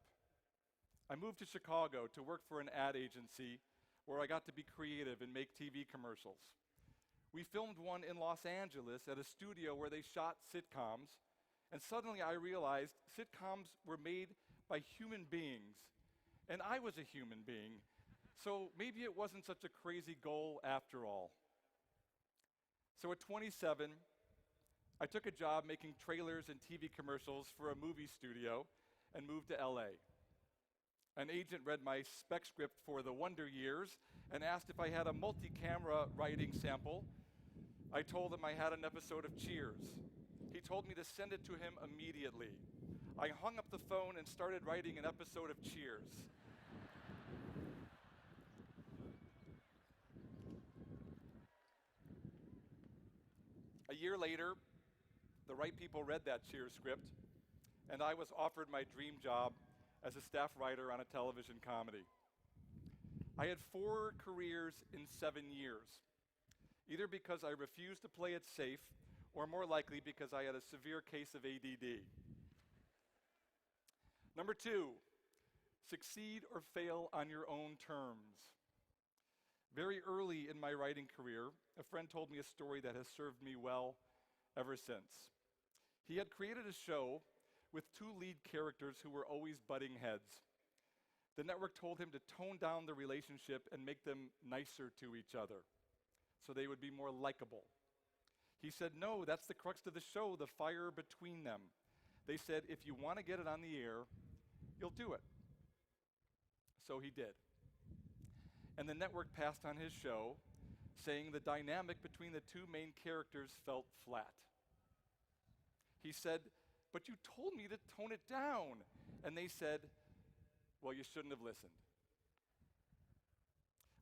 I moved to Chicago to work for an ad agency where I got to be creative and make TV commercials. We filmed one in Los Angeles at a studio where they shot sitcoms, and suddenly I realized sitcoms were made by human beings, and I was a human being, so maybe it wasn't such a crazy goal after all. So at 27, I took a job making trailers and TV commercials for a movie studio and moved to LA. An agent read my spec script for The Wonder Years and asked if I had a multi-camera writing sample. I told him I had an episode of Cheers. He told me to send it to him immediately. I hung up the phone and started writing an episode of Cheers. A year later, the right people read that Cheers script, and I was offered my dream job as a staff writer on a television comedy. I had 4 careers in 7 years, either because I refused to play it safe, or more likely because I had a severe case of ADD. Number 2, succeed or fail on your own terms. Very early in my writing career, a friend told me a story that has served me well ever since. He had created a show with 2 lead characters who were always butting heads. The network told him to tone down the relationship and make them nicer to each other, so they would be more likable. He said, no, that's the crux of the show, the fire between them. They said, if you want to get it on the air, you'll do it. So he did. And the network passed on his show, saying the dynamic between the 2 main characters felt flat. He said, but you told me to tone it down. And they said, well, you shouldn't have listened.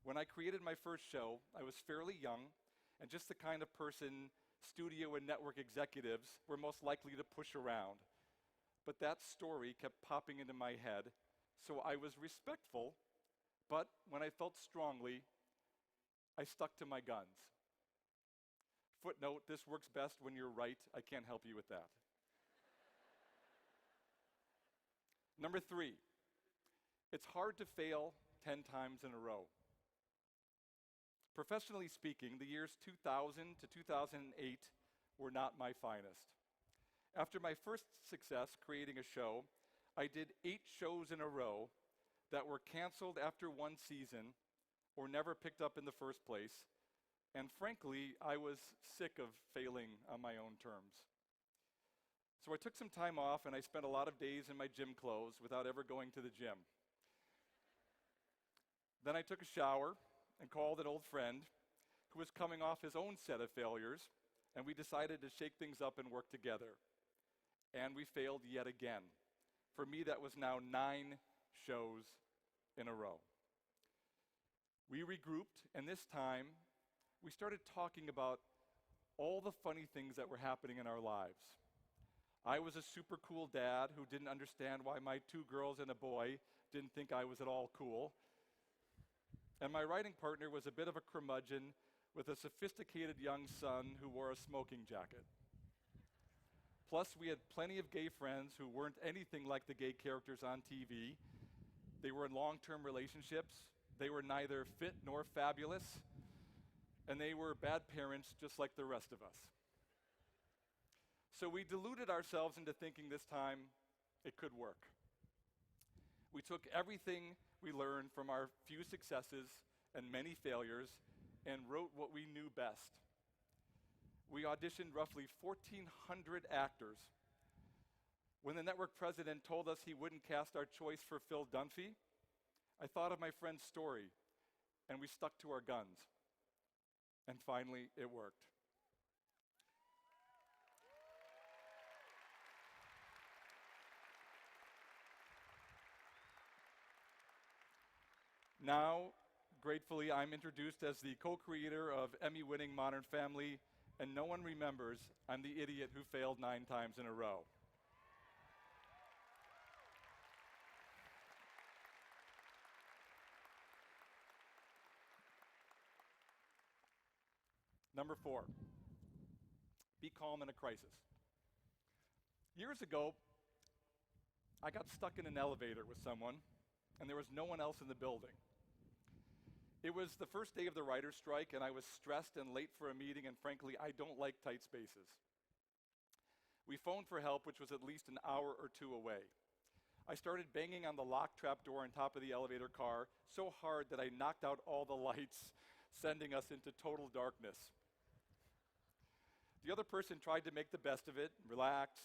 When I created my first show, I was fairly young and just the kind of person studio and network executives were most likely to push around. But that story kept popping into my head, so I was respectful, but when I felt strongly, I stuck to my guns. Footnote, this works best when you're right. I can't help you with that. Number 3, it's hard to fail 10 times in a row. Professionally speaking, the years 2000 to 2008 were not my finest. After my first success creating a show, I did 8 shows in a row that were canceled after 1 season or never picked up in the first place, and frankly, I was sick of failing on my own terms. So I took some time off and I spent a lot of days in my gym clothes without ever going to the gym. Then I took a shower and called an old friend who was coming off his own set of failures, and we decided to shake things up and work together. And we failed yet again. For me, that was now 9 shows in a row. We regrouped, and this time, we started talking about all the funny things that were happening in our lives. I was a super cool dad who didn't understand why my 2 girls and a boy didn't think I was at all cool. And my writing partner was a bit of a curmudgeon with a sophisticated young son who wore a smoking jacket. Plus, we had plenty of gay friends who weren't anything like the gay characters on TV. They were in long-term relationships. They were neither fit nor fabulous. And they were bad parents just like the rest of us. So we deluded ourselves into thinking this time it could work. We took everything we learned from our few successes and many failures and wrote what we knew best. We auditioned roughly 1,400 actors. When the network president told us he wouldn't cast our choice for Phil Dunphy, I thought of my friend's story, and we stuck to our guns. And finally, it worked. Now, gratefully, I'm introduced as the co-creator of Emmy-winning Modern Family, and no one remembers I'm the idiot who failed 9 times in a row. Number 4, be calm in a crisis. Years ago, I got stuck in an elevator with someone, and there was no one else in the building. It was the first day of the writer's strike, and I was stressed and late for a meeting, and frankly, I don't like tight spaces. We phoned for help, which was at least an hour or 2 away. I started banging on the lock trap door on top of the elevator car so hard that I knocked out all the lights, sending us into total darkness. The other person tried to make the best of it, relax,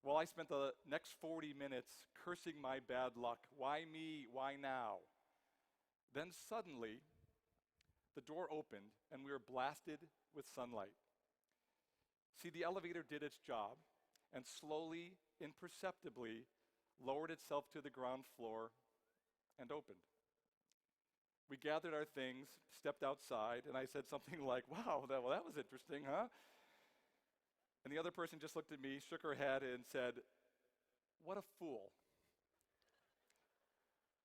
while I spent the next 40 minutes cursing my bad luck. Why me? Why now? Then suddenly, the door opened and we were blasted with sunlight. See, the elevator did its job and slowly, imperceptibly, lowered itself to the ground floor and opened. We gathered our things, stepped outside, and I said something like, wow, that was interesting, huh? And the other person just looked at me, shook her head, and said, what a fool.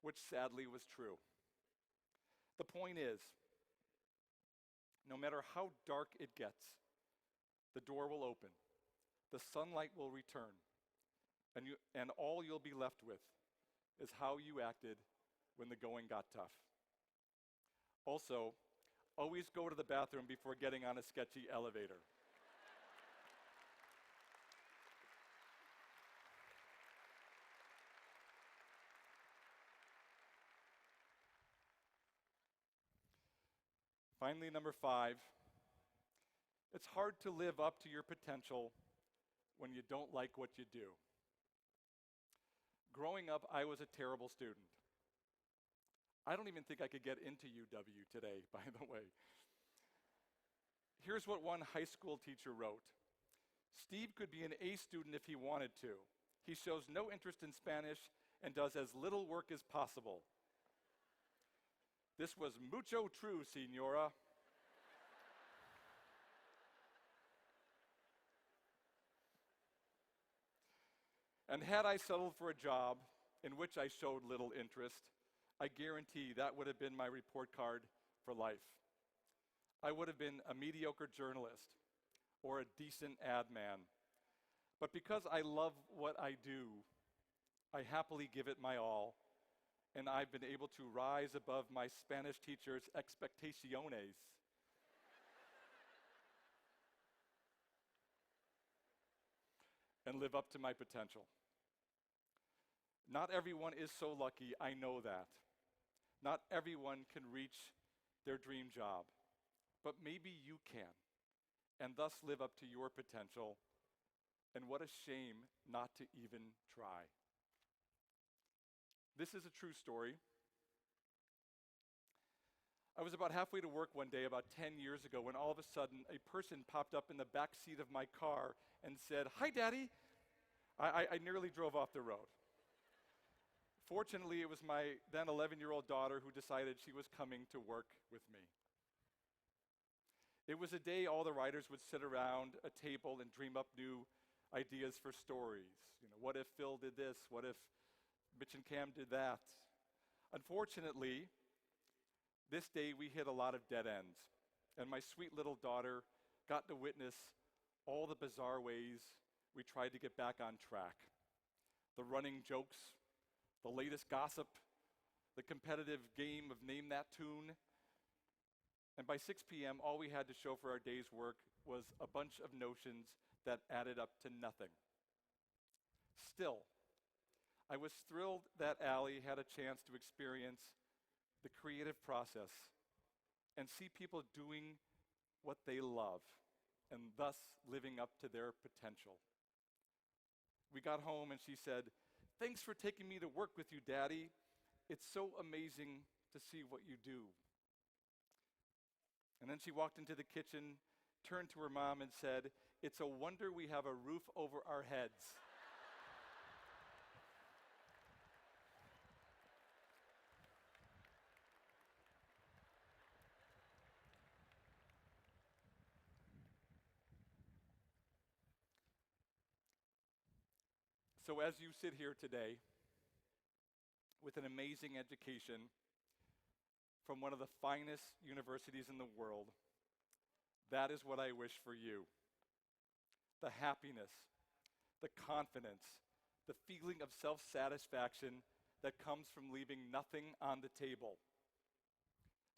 Which sadly was true. The point is, no matter how dark it gets, the door will open, the sunlight will return, and all you'll be left with is how you acted when the going got tough. Also, always go to the bathroom before getting on a sketchy elevator. Finally, number 5, it's hard to live up to your potential when you don't like what you do. Growing up, I was a terrible student. I don't even think I could get into UW today, by the way. Here's what one high school teacher wrote. Steve could be an A student if he wanted to. He shows no interest in Spanish and does as little work as possible. This was mucho true, señora. And had I settled for a job in which I showed little interest, I guarantee that would have been my report card for life. I would have been a mediocre journalist or a decent ad man. But because I love what I do, I happily give it my all, and I've been able to rise above my Spanish teacher's expectaciones. And live up to my potential. Not everyone is so lucky, I know that. Not everyone can reach their dream job, but maybe you can, and thus live up to your potential. And what a shame not to even try. This is a true story. I was about halfway to work one day about 10 years ago when all of a sudden a person popped up in the back seat of my car and said, "Hi, Daddy." I nearly drove off the road. Fortunately, it was my then 11-year-old daughter who decided she was coming to work with me. It was a day all the writers would sit around a table and dream up new ideas for stories. You know, what if Phil did this? What if Mitch and Cam did that? Unfortunately, this day we hit a lot of dead ends, and my sweet little daughter got to witness all the bizarre ways we tried to get back on track. The running jokes, the latest gossip, the competitive game of Name That Tune. And by 6 p.m., all we had to show for our day's work was a bunch of notions that added up to nothing. Still, I was thrilled that Allie had a chance to experience the creative process and see people doing what they love and thus living up to their potential. We got home and she said, "Thanks for taking me to work with you, Daddy. It's so amazing to see what you do." And then she walked into the kitchen, turned to her mom and said, "It's a wonder we have a roof over our heads." So as you sit here today with an amazing education from one of the finest universities in the world, that is what I wish for you. The happiness, the confidence, the feeling of self-satisfaction that comes from leaving nothing on the table.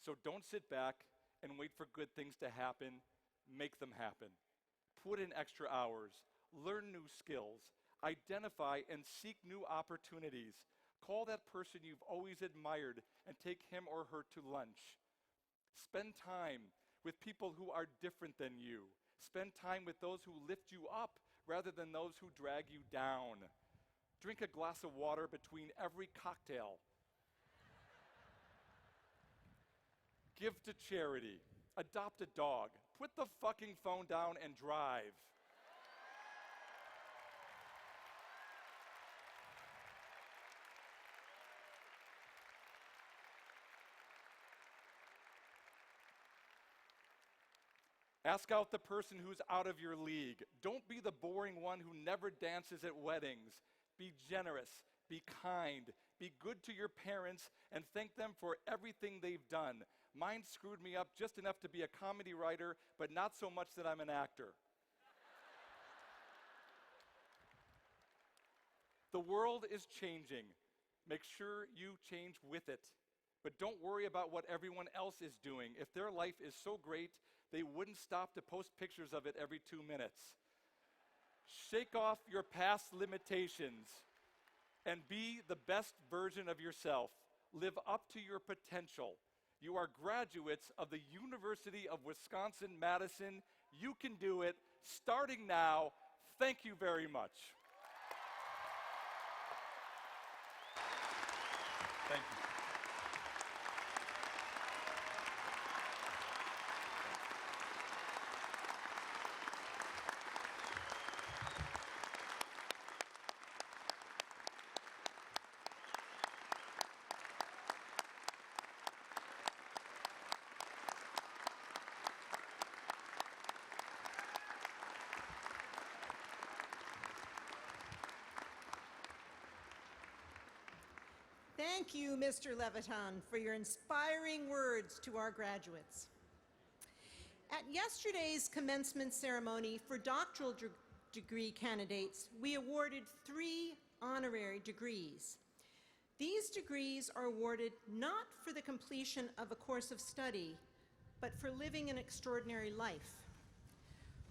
So don't sit back and wait for good things to happen. Make them happen. Put in extra hours. Learn new skills. Identify and seek new opportunities. Call that person you've always admired and take him or her to lunch. Spend time with people who are different than you. Spend time with those who lift you up rather than those who drag you down. Drink a glass of water between every cocktail. Give to charity. Adopt a dog. Put the fucking phone down and drive. Ask out the person who's out of your league. Don't be the boring one who never dances at weddings. Be generous, be kind, be good to your parents, and thank them for everything they've done. Mine screwed me up just enough to be a comedy writer, but not so much that I'm an actor. The world is changing. Make sure you change with it. But don't worry about what everyone else is doing. If their life is so great, they wouldn't stop to post pictures of it every 2 minutes. Shake off your past limitations and be the best version of yourself. Live up to your potential. You are graduates of the University of Wisconsin-Madison. You can do it, starting now. Thank you very much. Thank you.
Thank you, Mr. Leviton, for your inspiring words to our graduates. At yesterday's commencement ceremony for doctoral degree candidates, we awarded 3 honorary degrees. These degrees are awarded not for the completion of a course of study, but for living an extraordinary life.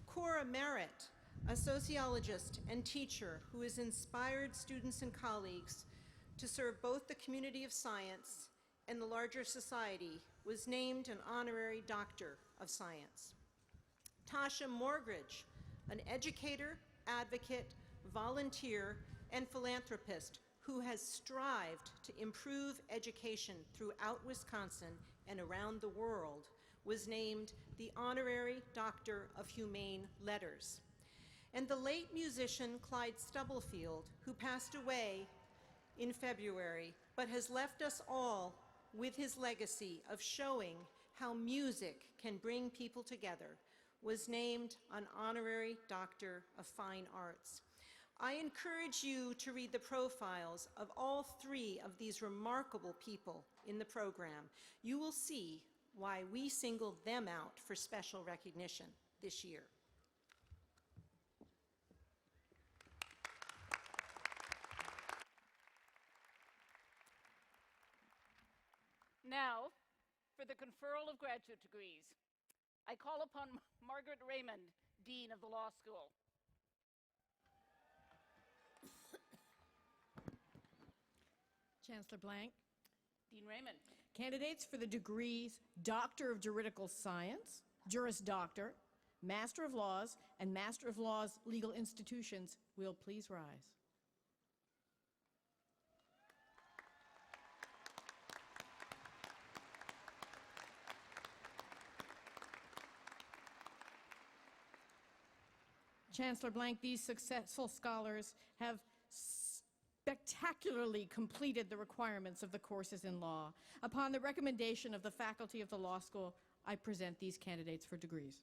Cora Merritt, a sociologist and teacher who has inspired students and colleagues to serve both the community of science and the larger society, was named an honorary Doctor of Science. Tasha Morgridge, an educator, advocate, volunteer, and philanthropist who has strived to improve education throughout Wisconsin and around the world, was named the Honorary Doctor of Humane Letters. And the late musician Clyde Stubblefield, who passed away in February, but has left us all with his legacy of showing how music can bring people together, was named an Honorary Doctor of Fine Arts. I encourage you to read the profiles of all 3 of these remarkable people in the program. You will see why we singled them out for special recognition this year.
Now, for the conferral of graduate degrees, I call upon Margaret Raymond, Dean of the Law School.
Chancellor Blank.
Dean Raymond.
Candidates for the degrees Doctor of Juridical Science, Juris Doctor, Master of Laws, and Master of Laws legal institutions will please rise. Chancellor Blank, these successful scholars have spectacularly completed the requirements of the courses in law. Upon the recommendation of the faculty of the law school, I present these candidates for degrees.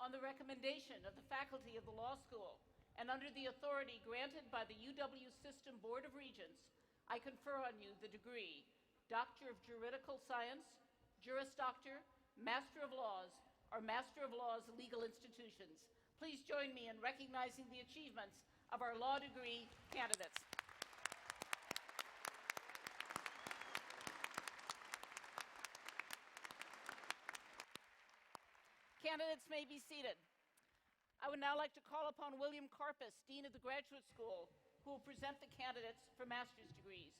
On the recommendation of the faculty of the law school and under the authority granted by the UW System Board of Regents, I confer on you the degree Doctor of Juridical Science, Juris Doctor, Master of Laws, or Master of Laws legal institutions. Please join me in recognizing the achievements of our law degree candidates. Candidates may be seated. I would now like to call upon William Karpus, Dean of the Graduate School, who will present the candidates for master's degrees.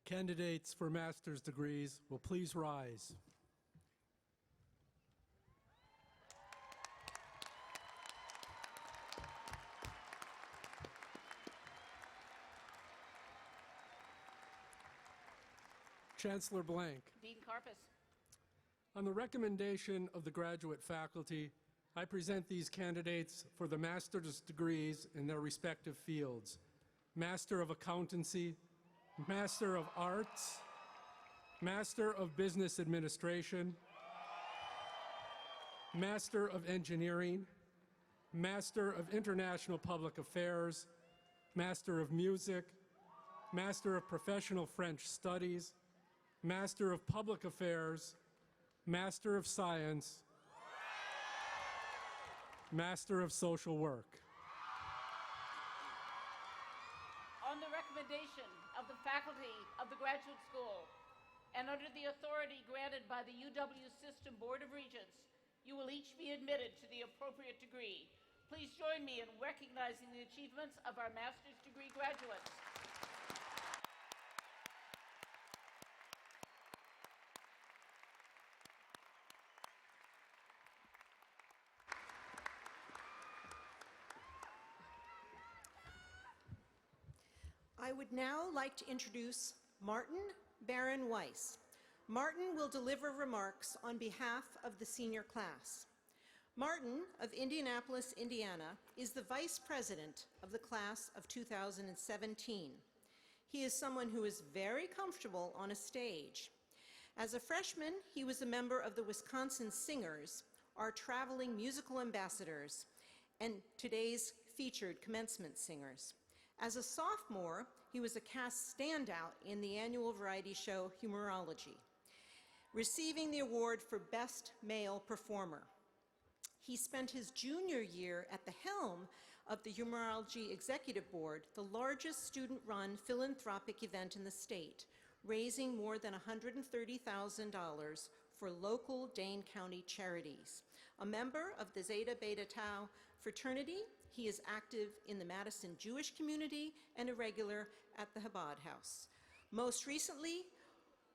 Candidates for master's degrees will please rise. Chancellor Blank.
Dean Karpus.
On the recommendation of the graduate faculty, I present these candidates for the master's degrees in their respective fields: Master of Accountancy, Master of Arts, Master of Business Administration, Master of Engineering, Master of International Public Affairs, Master of Music, Master of Professional French Studies, Master of Public Affairs, Master of Science, Master of Social Work.
On the recommendation of the faculty of the Graduate School and under the authority granted by the UW System Board of Regents, you will each be admitted to the appropriate degree. Please join me in recognizing the achievements of our master's degree graduates.
I would now like to introduce Martin Baron Weiss. Martin will deliver remarks on behalf of the senior class. Martin of Indianapolis, Indiana, is the vice president of the class of 2017. He is someone who is very comfortable on a stage. As a freshman, he was a member of the Wisconsin Singers, our traveling musical ambassadors, and today's featured commencement singers. As a sophomore, he was a cast standout in the annual variety show Humorology, receiving the award for Best Male Performer. He spent his junior year at the helm of the Humorology Executive Board, the largest student-run philanthropic event in the state, raising more than $130,000 for local Dane County charities. A member of the Zeta Beta Tau fraternity, he is active in the Madison Jewish community and a regular at the Chabad House. Most recently,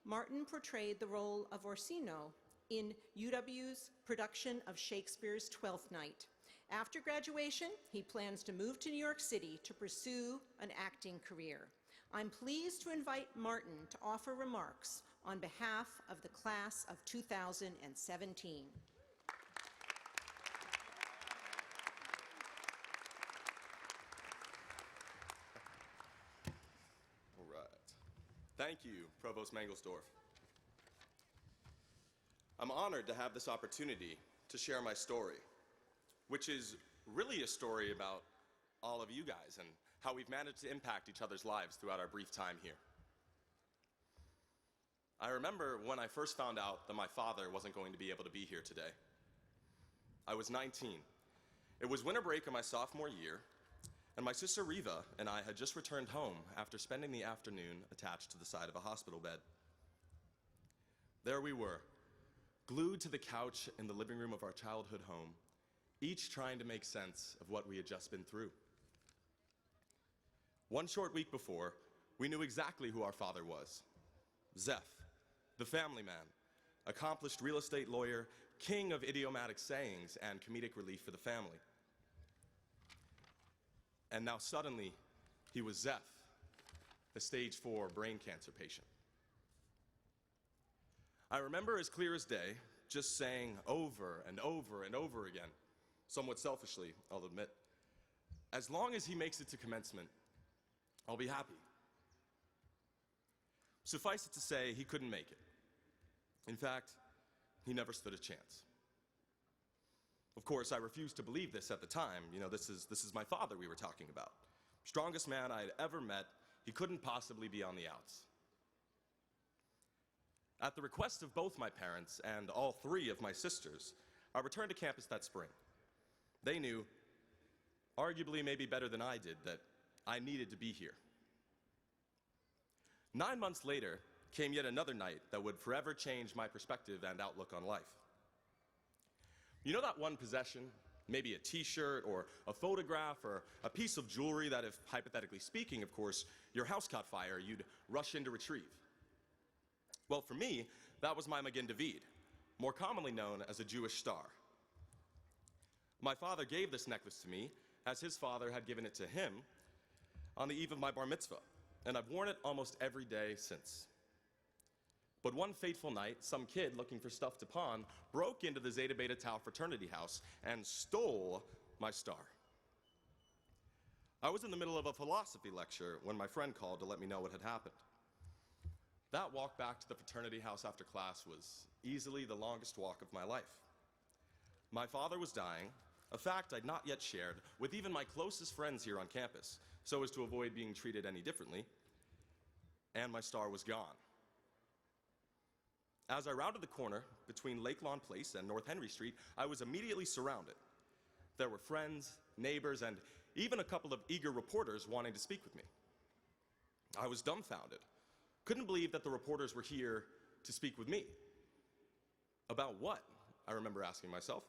Martin portrayed the role of Orsino in UW's production of Shakespeare's Twelfth Night. After graduation, he plans to move to New York City to pursue an acting career. I'm pleased to invite Martin to offer remarks on behalf of the class of 2017.
Thank you, Provost Mangelsdorf. I'm honored to have this opportunity to share my story, which is really a story about all of you guys and how we've managed to impact each other's lives throughout our brief time here. I remember when I first found out that my father wasn't going to be able to be here today. I was 19. It was winter break of my sophomore year, and my sister Reva and I had just returned home after spending the afternoon attached to the side of a hospital bed. There we were, glued to the couch in the living room of our childhood home, each trying to make sense of what we had just been through. One short week before, we knew exactly who our father was. Zeph, the family man, accomplished real estate lawyer, king of idiomatic sayings and comedic relief for the family. And now suddenly, he was Zeph, a stage 4 brain cancer patient. I remember as clear as day, just saying over and over and over again, somewhat selfishly, I'll admit, as long as he makes it to commencement, I'll be happy. Suffice it to say, he couldn't make it. In fact, he never stood a chance. Of course, I refused to believe this at the time. You know, this is my father we were talking about. Strongest man I had ever met. He couldn't possibly be on the outs. At the request of both my parents and all 3 of my sisters, I returned to campus that spring. They knew, arguably maybe better than I did, that I needed to be here. 9 months later came yet another night that would forever change my perspective and outlook on life. You know that one possession, maybe a t-shirt or a photograph or a piece of jewelry that if, hypothetically speaking, of course, your house caught fire, you'd rush in to retrieve? Well, for me, that was my Magen David, more commonly known as a Jewish star. My father gave this necklace to me as his father had given it to him on the eve of my bar mitzvah, and I've worn it almost every day since. But one fateful night, some kid looking for stuff to pawn broke into the Zeta Beta Tau fraternity house and stole my star. I was in the middle of a philosophy lecture when my friend called to let me know what had happened. That walk back to the fraternity house after class was easily the longest walk of my life. My father was dying, a fact I'd not yet shared with even my closest friends here on campus, so as to avoid being treated any differently, and my star was gone. As I rounded the corner between Lake Lawn Place and North Henry Street, I was immediately surrounded. There were friends, neighbors, and even a couple of eager reporters wanting to speak with me. I was dumbfounded. Couldn't believe that the reporters were here to speak with me. About what? I remember asking myself.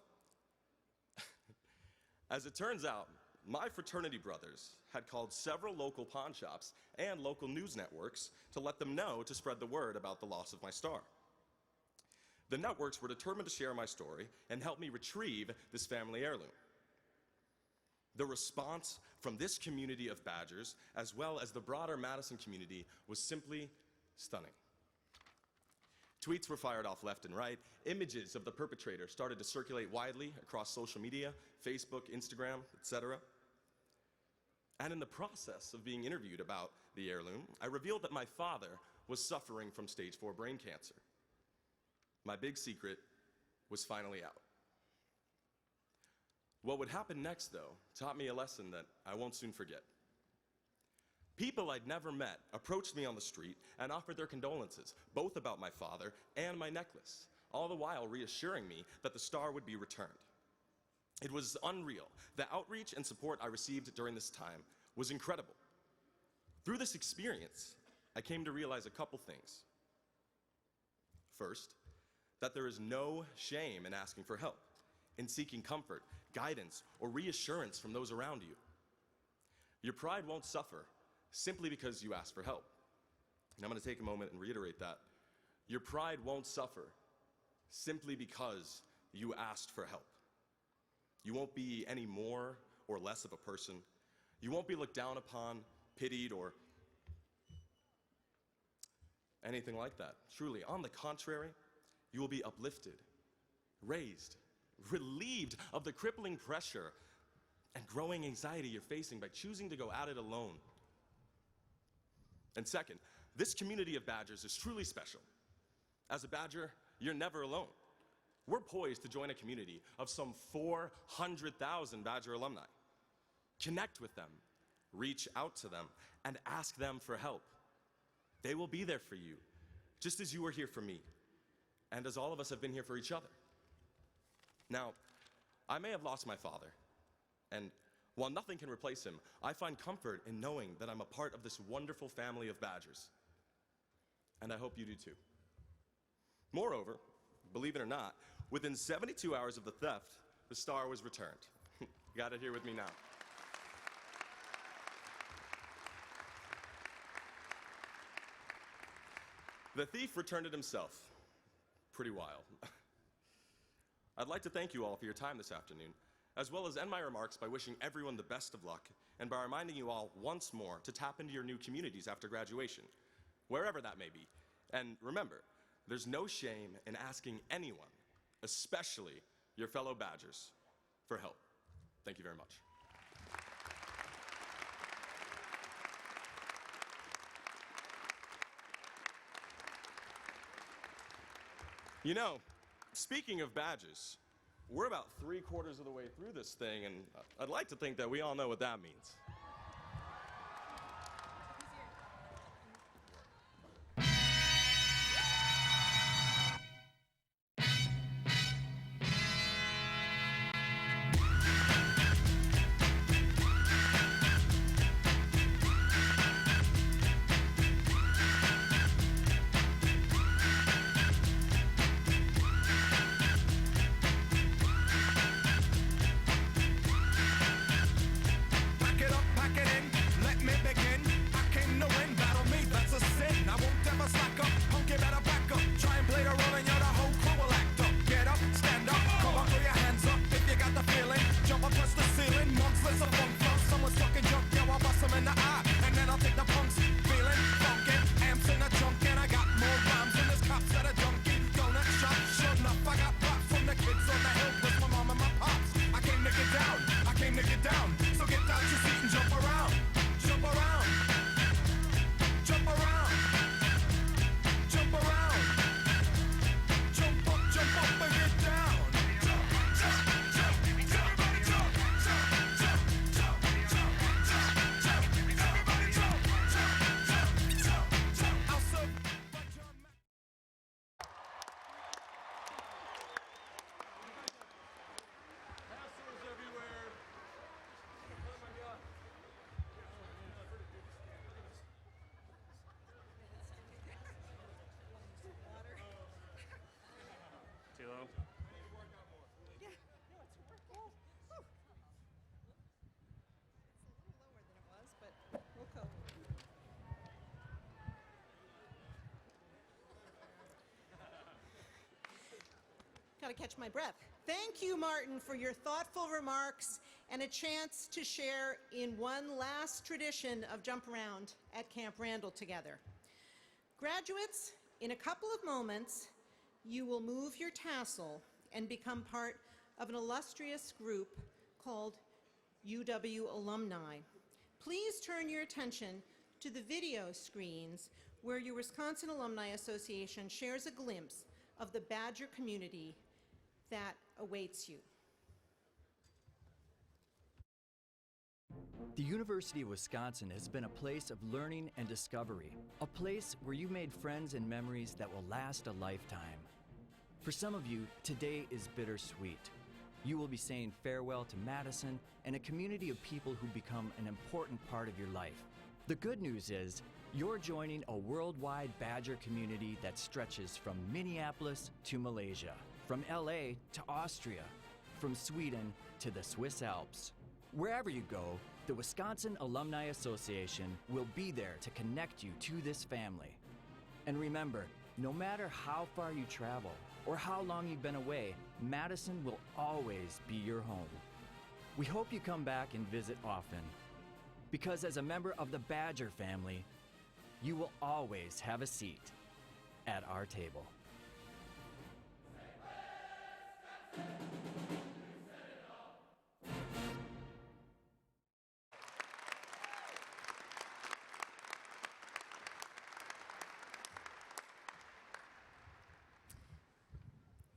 As it turns out, my fraternity brothers had called several local pawn shops and local news networks to let them know to spread the word about the loss of my star. The networks were determined to share my story and help me retrieve this family heirloom. The response from this community of Badgers, as well as the broader Madison community, was simply stunning. Tweets were fired off left and right. Images of the perpetrator started to circulate widely across social media, Facebook, Instagram, etc. And in the process of being interviewed about the heirloom, I revealed that my father was suffering from stage 4 brain cancer. My big secret was finally out. What would happen next, though, taught me a lesson that I won't soon forget. People I'd never met approached me on the street and offered their condolences, both about my father and my necklace, all the while reassuring me that the star would be returned. It was unreal. The outreach and support I received during this time was incredible. Through this experience, I came to realize a couple things. First, that there is no shame in asking for help, in seeking comfort, guidance, or reassurance from those around you. Your pride won't suffer simply because you ask for help. And I'm going to take a moment and reiterate that. Your pride won't suffer simply because you asked for help. You won't be any more or less of a person. You won't be looked down upon, pitied, or anything like that. Truly, on the contrary, you will be uplifted, raised, relieved of the crippling pressure and growing anxiety you're facing by choosing to go at it alone. And second, this community of Badgers is truly special. As a Badger, you're never alone. We're poised to join a community of some 400,000 Badger alumni. Connect with them, reach out to them, and ask them for help. They will be there for you, just as you were here for me, and as all of us have been here for each other. Now, I may have lost my father, and while nothing can replace him, I find comfort in knowing that I'm a part of this wonderful family of Badgers. And I hope you do too. Moreover, believe it or not, within 72 hours of the theft, the star was returned. You got it here with me now. The thief returned it himself. Pretty wild. I'd like to thank you all for your time this afternoon, as well as end my remarks by wishing everyone the best of luck and by reminding you all once more to tap into your new communities after graduation, wherever that may be. And remember, there's no shame in asking anyone, especially your fellow Badgers, for help. Thank you very much. You know, speaking of badges, we're about 3/4 of the way through this thing, and I'd like to think that we all know what that means.
Gotta catch my breath. Thank you, Martin, for your thoughtful remarks and a chance to share in one last tradition of Jump Around at Camp Randall together. Graduates, in a couple of moments, you will move your tassel and become part of an illustrious group called UW Alumni. Please turn your attention to the video screens where your Wisconsin Alumni Association shares a glimpse of the Badger community that awaits you.
The University of Wisconsin has been a place of learning and discovery, a place where you've made friends and memories that will last a lifetime. For some of you, today is bittersweet. You will be saying farewell to Madison and a community of people who become an important part of your life. The good news is, you're joining a worldwide Badger community that stretches from Minneapolis to Malaysia, from LA to Austria, from Sweden to the Swiss Alps. Wherever you go, the Wisconsin Alumni Association will be there to connect you to this family. And remember, no matter how far you travel or how long you've been away, Madison will always be your home. We hope you come back and visit often, because as a member of the Badger family, you will always have a seat at our table.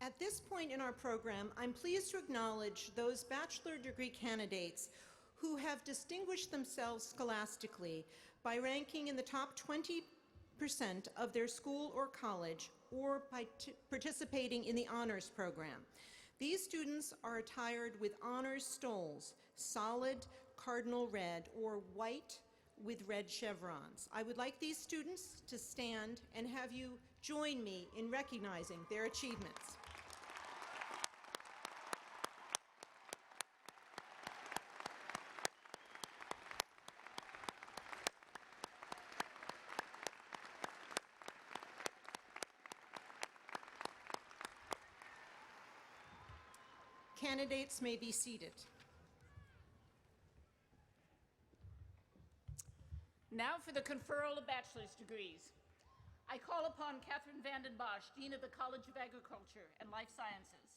At this point in our program, I'm pleased to acknowledge those bachelor degree candidates who have distinguished themselves scholastically by ranking in the top 20% of their school or college, or by participating in the honors program. These students are attired with honors stoles, solid cardinal red or white with red chevrons. I would like these students to stand and have you join me in recognizing their achievements. Candidates may be seated.
Now for the conferral of bachelor's degrees. I call upon Catherine Vanden Bosch, Dean of the College of Agriculture and Life Sciences.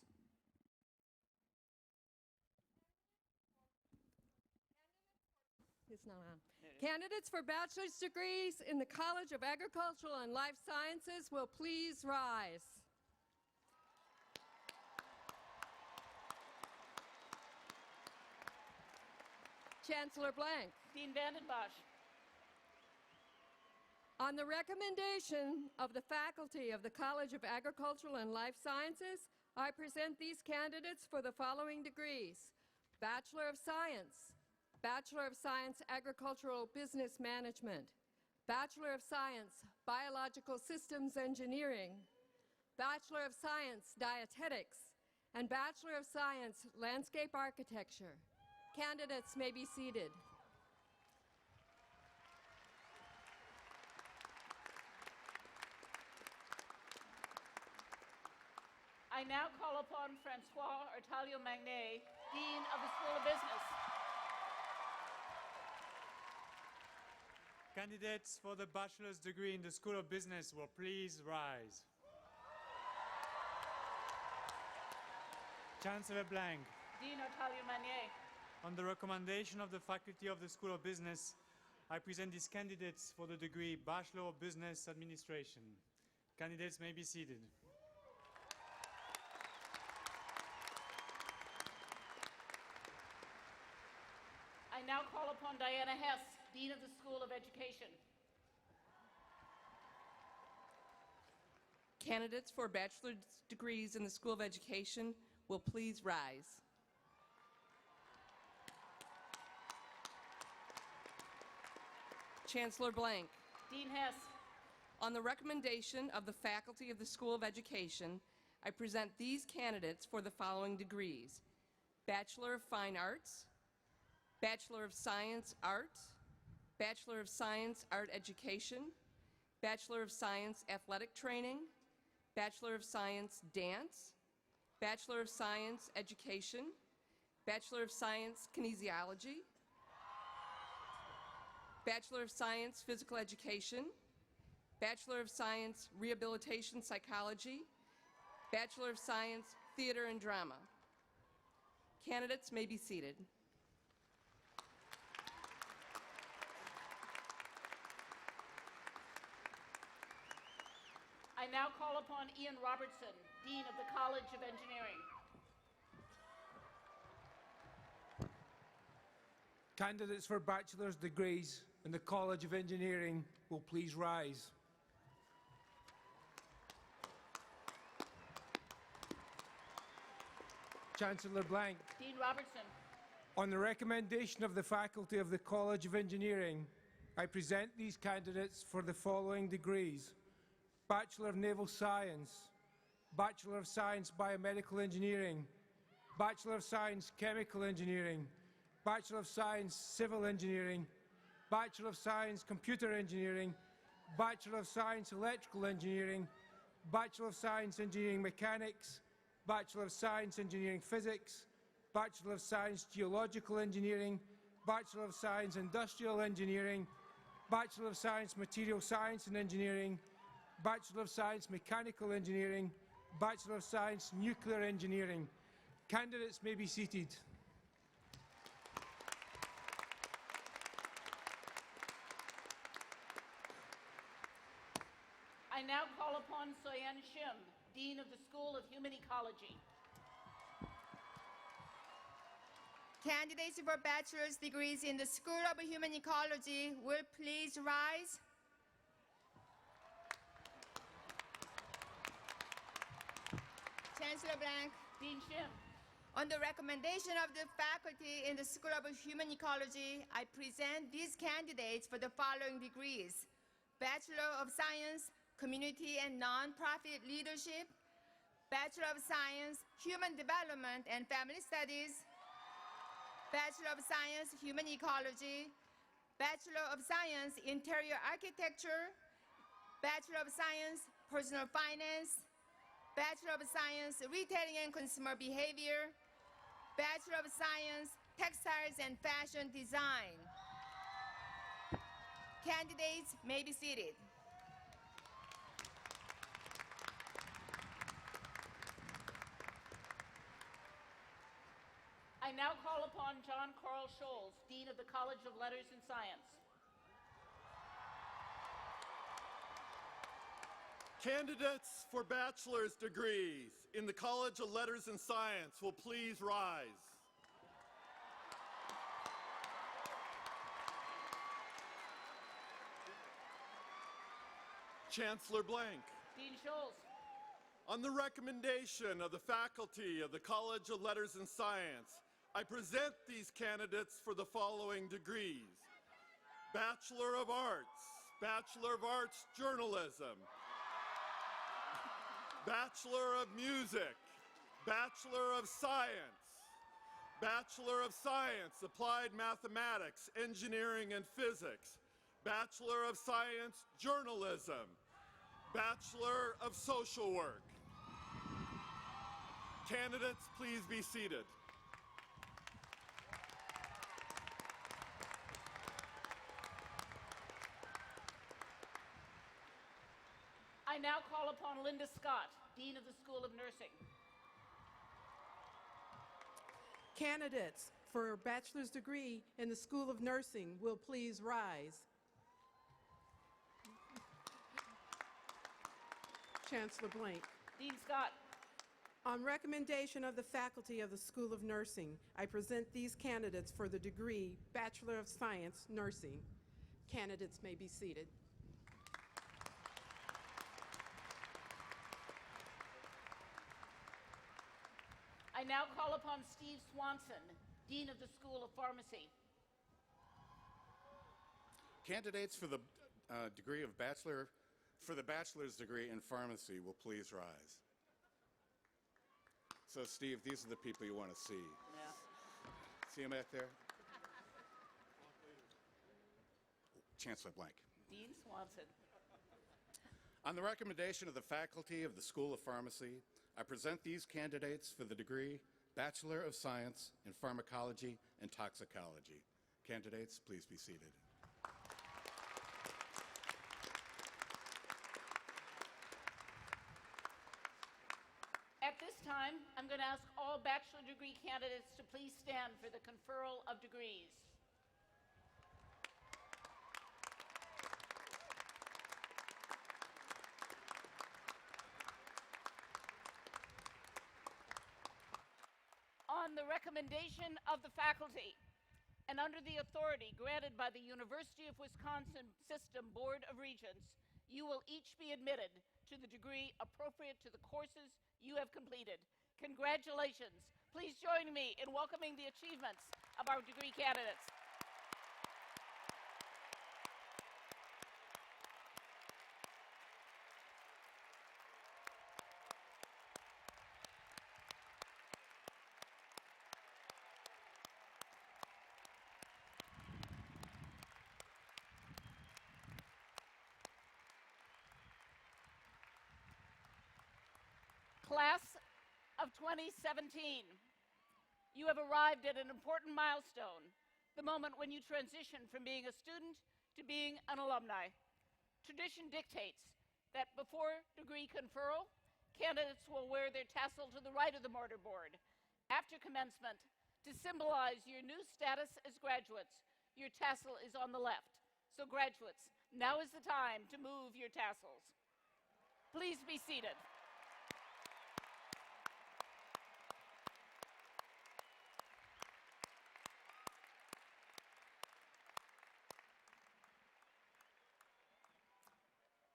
It's not on. Candidates for bachelor's degrees in the College of Agricultural and Life Sciences will please rise. Chancellor Blank.
Dean Vanden Bosch.
On the recommendation of the faculty of the College of Agricultural and Life Sciences, I present these candidates for the following degrees: Bachelor of Science, Bachelor of Science Agricultural Business Management, Bachelor of Science Biological Systems Engineering, Bachelor of Science Dietetics, and Bachelor of Science Landscape Architecture. Candidates may be seated.
I now call upon Francois Artalio-Magnet, Dean of the School of Business.
Candidates for the bachelor's degree in the School of Business will please rise. Chancellor Blank.
Dean Artalio-Magnet.
On the recommendation of the faculty of the School of Business, I present these candidates for the degree Bachelor of Business Administration. Candidates may be seated.
I now call upon Diana Hess, Dean of the School of Education.
Candidates for bachelor's degrees in the School of Education will please rise. Chancellor Blank.
Dean Hess.
On the recommendation of the faculty of the School of Education, I present these candidates for the following degrees: Bachelor of Fine Arts, Bachelor of Science Art, Bachelor of Science Art Education, Bachelor of Science Athletic Training, Bachelor of Science Dance, Bachelor of Science Education, Bachelor of Science Kinesiology, Bachelor of Science Physical Education, Bachelor of Science Rehabilitation Psychology, Bachelor of Science Theater and Drama. Candidates may be seated.
I now call upon Ian Robertson, Dean of the College of Engineering.
Candidates for bachelor's degrees in the College of Engineering will please rise. Chancellor Blank.
Dean Robertson.
On the recommendation of the faculty of the College of Engineering, I present these candidates for the following degrees: Bachelor of Naval Science, Bachelor of Science Biomedical Engineering, Bachelor of Science Chemical Engineering, Bachelor of Science Civil Engineering, Bachelor of Science Computer Engineering, Bachelor of Science Electrical Engineering, Bachelor of Science Engineering Mechanics, Bachelor of Science Engineering Physics, Bachelor of Science Geological Engineering, Bachelor of Science Industrial Engineering, Bachelor of Science Material Science and Engineering, Bachelor of Science Mechanical Engineering, Bachelor of Science Nuclear Engineering. Candidates may be seated.
I now call upon Soyan Shim, Dean of the School of Human Ecology.
Candidates for bachelor's degrees in the School of Human Ecology will please rise. Chancellor Blank.
Dean Shim.
On the recommendation of the faculty in the School of Human Ecology, I present these candidates for the following degrees: Bachelor of Science, Community and Nonprofit Leadership, Bachelor of Science, Human Development and Family Studies, Bachelor of Science, Human Ecology, Bachelor of Science, Interior Architecture, Bachelor of Science, Personal Finance, Bachelor of Science, Retailing and Consumer Behavior, Bachelor of Science, Textiles and Fashion Design. Candidates may be seated.
I now call upon John Carl Scholes, Dean of the College of Letters and Science.
Candidates for bachelor's degrees in the College of Letters and Science will please rise. Chancellor Blank.
Dean Scholes.
On the recommendation of the faculty of the College of Letters and Science, I present these candidates for the following degrees: Bachelor of Arts, Bachelor of Arts Journalism, Bachelor of Music, Bachelor of Science, Bachelor of Science, Applied Mathematics, Engineering and Physics, Bachelor of Science Journalism, Bachelor of Social Work. Candidates, please be seated.
I now call upon Linda Scott, Dean of the School of Nursing.
Candidates for a bachelor's degree in the School of Nursing will please rise. Chancellor Blank.
Dean Scott.
On recommendation of the faculty of the School of Nursing, I present these candidates for the degree Bachelor of Science, Nursing. Candidates may be seated.
I now call upon Steve Swanson, Dean of the School of Pharmacy.
Candidates for the degree of bachelor's degree in pharmacy will please rise. So, Steve, these are the people you want to see.
Yeah.
See them back there? Chancellor Blank.
Dean Swanson.
On the recommendation of the faculty of the School of Pharmacy, I present these candidates for the degree Bachelor of Science in Pharmacology and Toxicology. Candidates, please be seated.
At this time, I'm going to ask all bachelor degree candidates to please stand for the conferral of degrees. On the recommendation of the faculty and under the authority granted by the University of Wisconsin System Board of Regents, you will each be admitted to the degree appropriate to the courses you have completed. Congratulations. Please join me in welcoming the achievements of our degree candidates. Class of 2017, you have arrived at an important milestone, the moment when you transition from being a student to being an alumni. Tradition dictates that before degree conferral, candidates will wear their tassel to the right of the mortarboard. After commencement, to symbolize your new status as graduates, your tassel is on the left. So graduates, now is the time to move your tassels. Please be seated.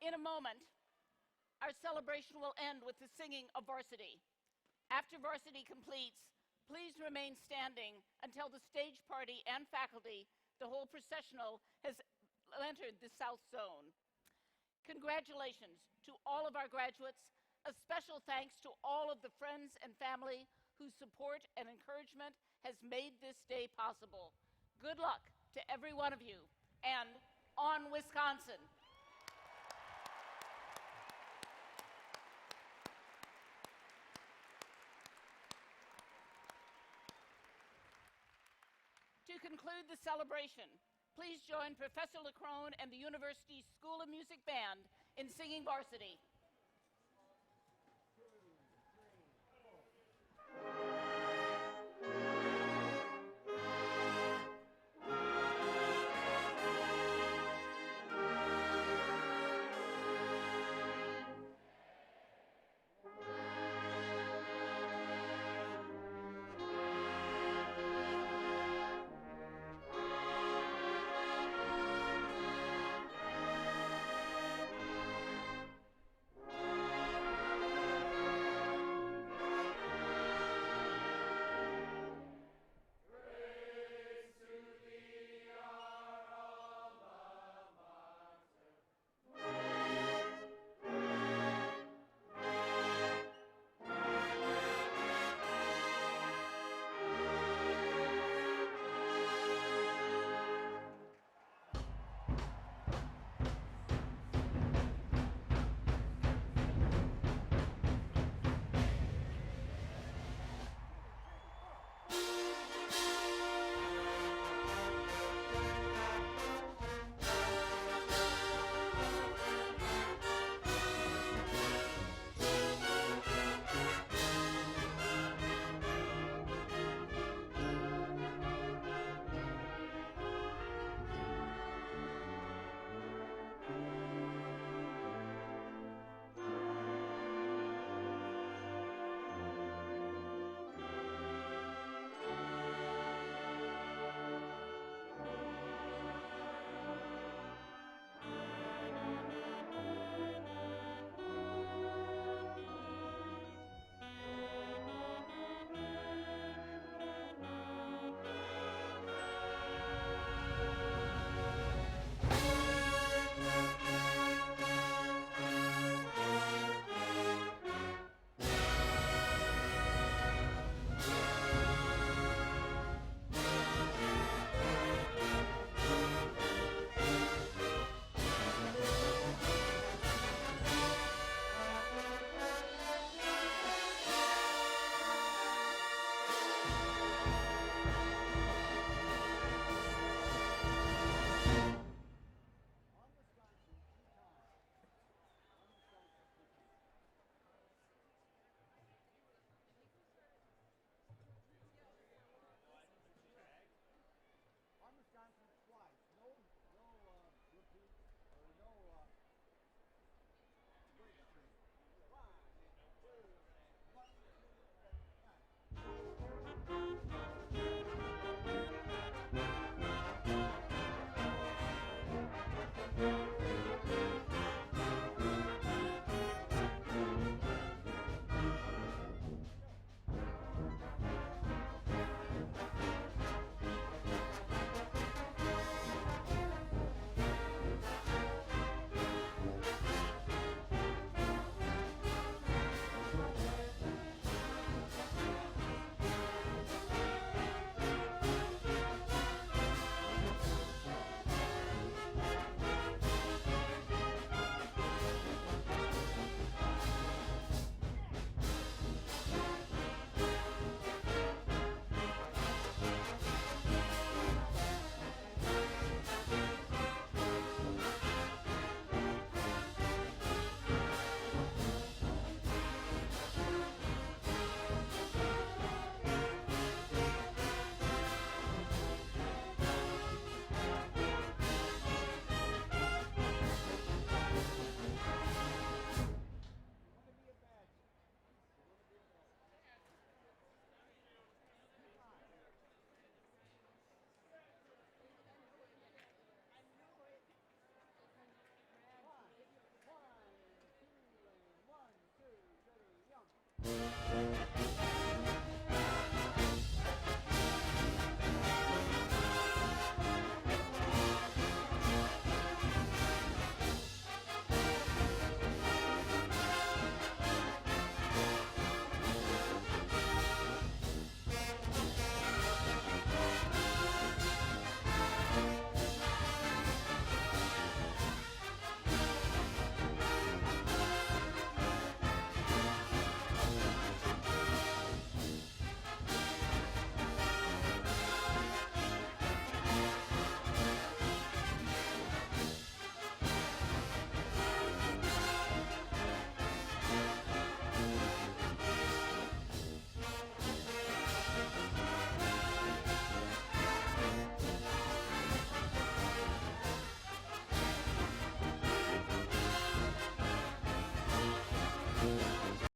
In a moment, our celebration will end with the singing of varsity. After varsity completes, please remain standing until the stage party and faculty, the whole processional, has entered the South Zone. Congratulations to all of our graduates. A special thanks to all of the friends and family whose support and encouragement has made this day possible. Good luck to every one of you, and on Wisconsin! To conclude the celebration, please join Professor Leckrone and the University's School of Music Band in singing Varsity.
2, 3, 4.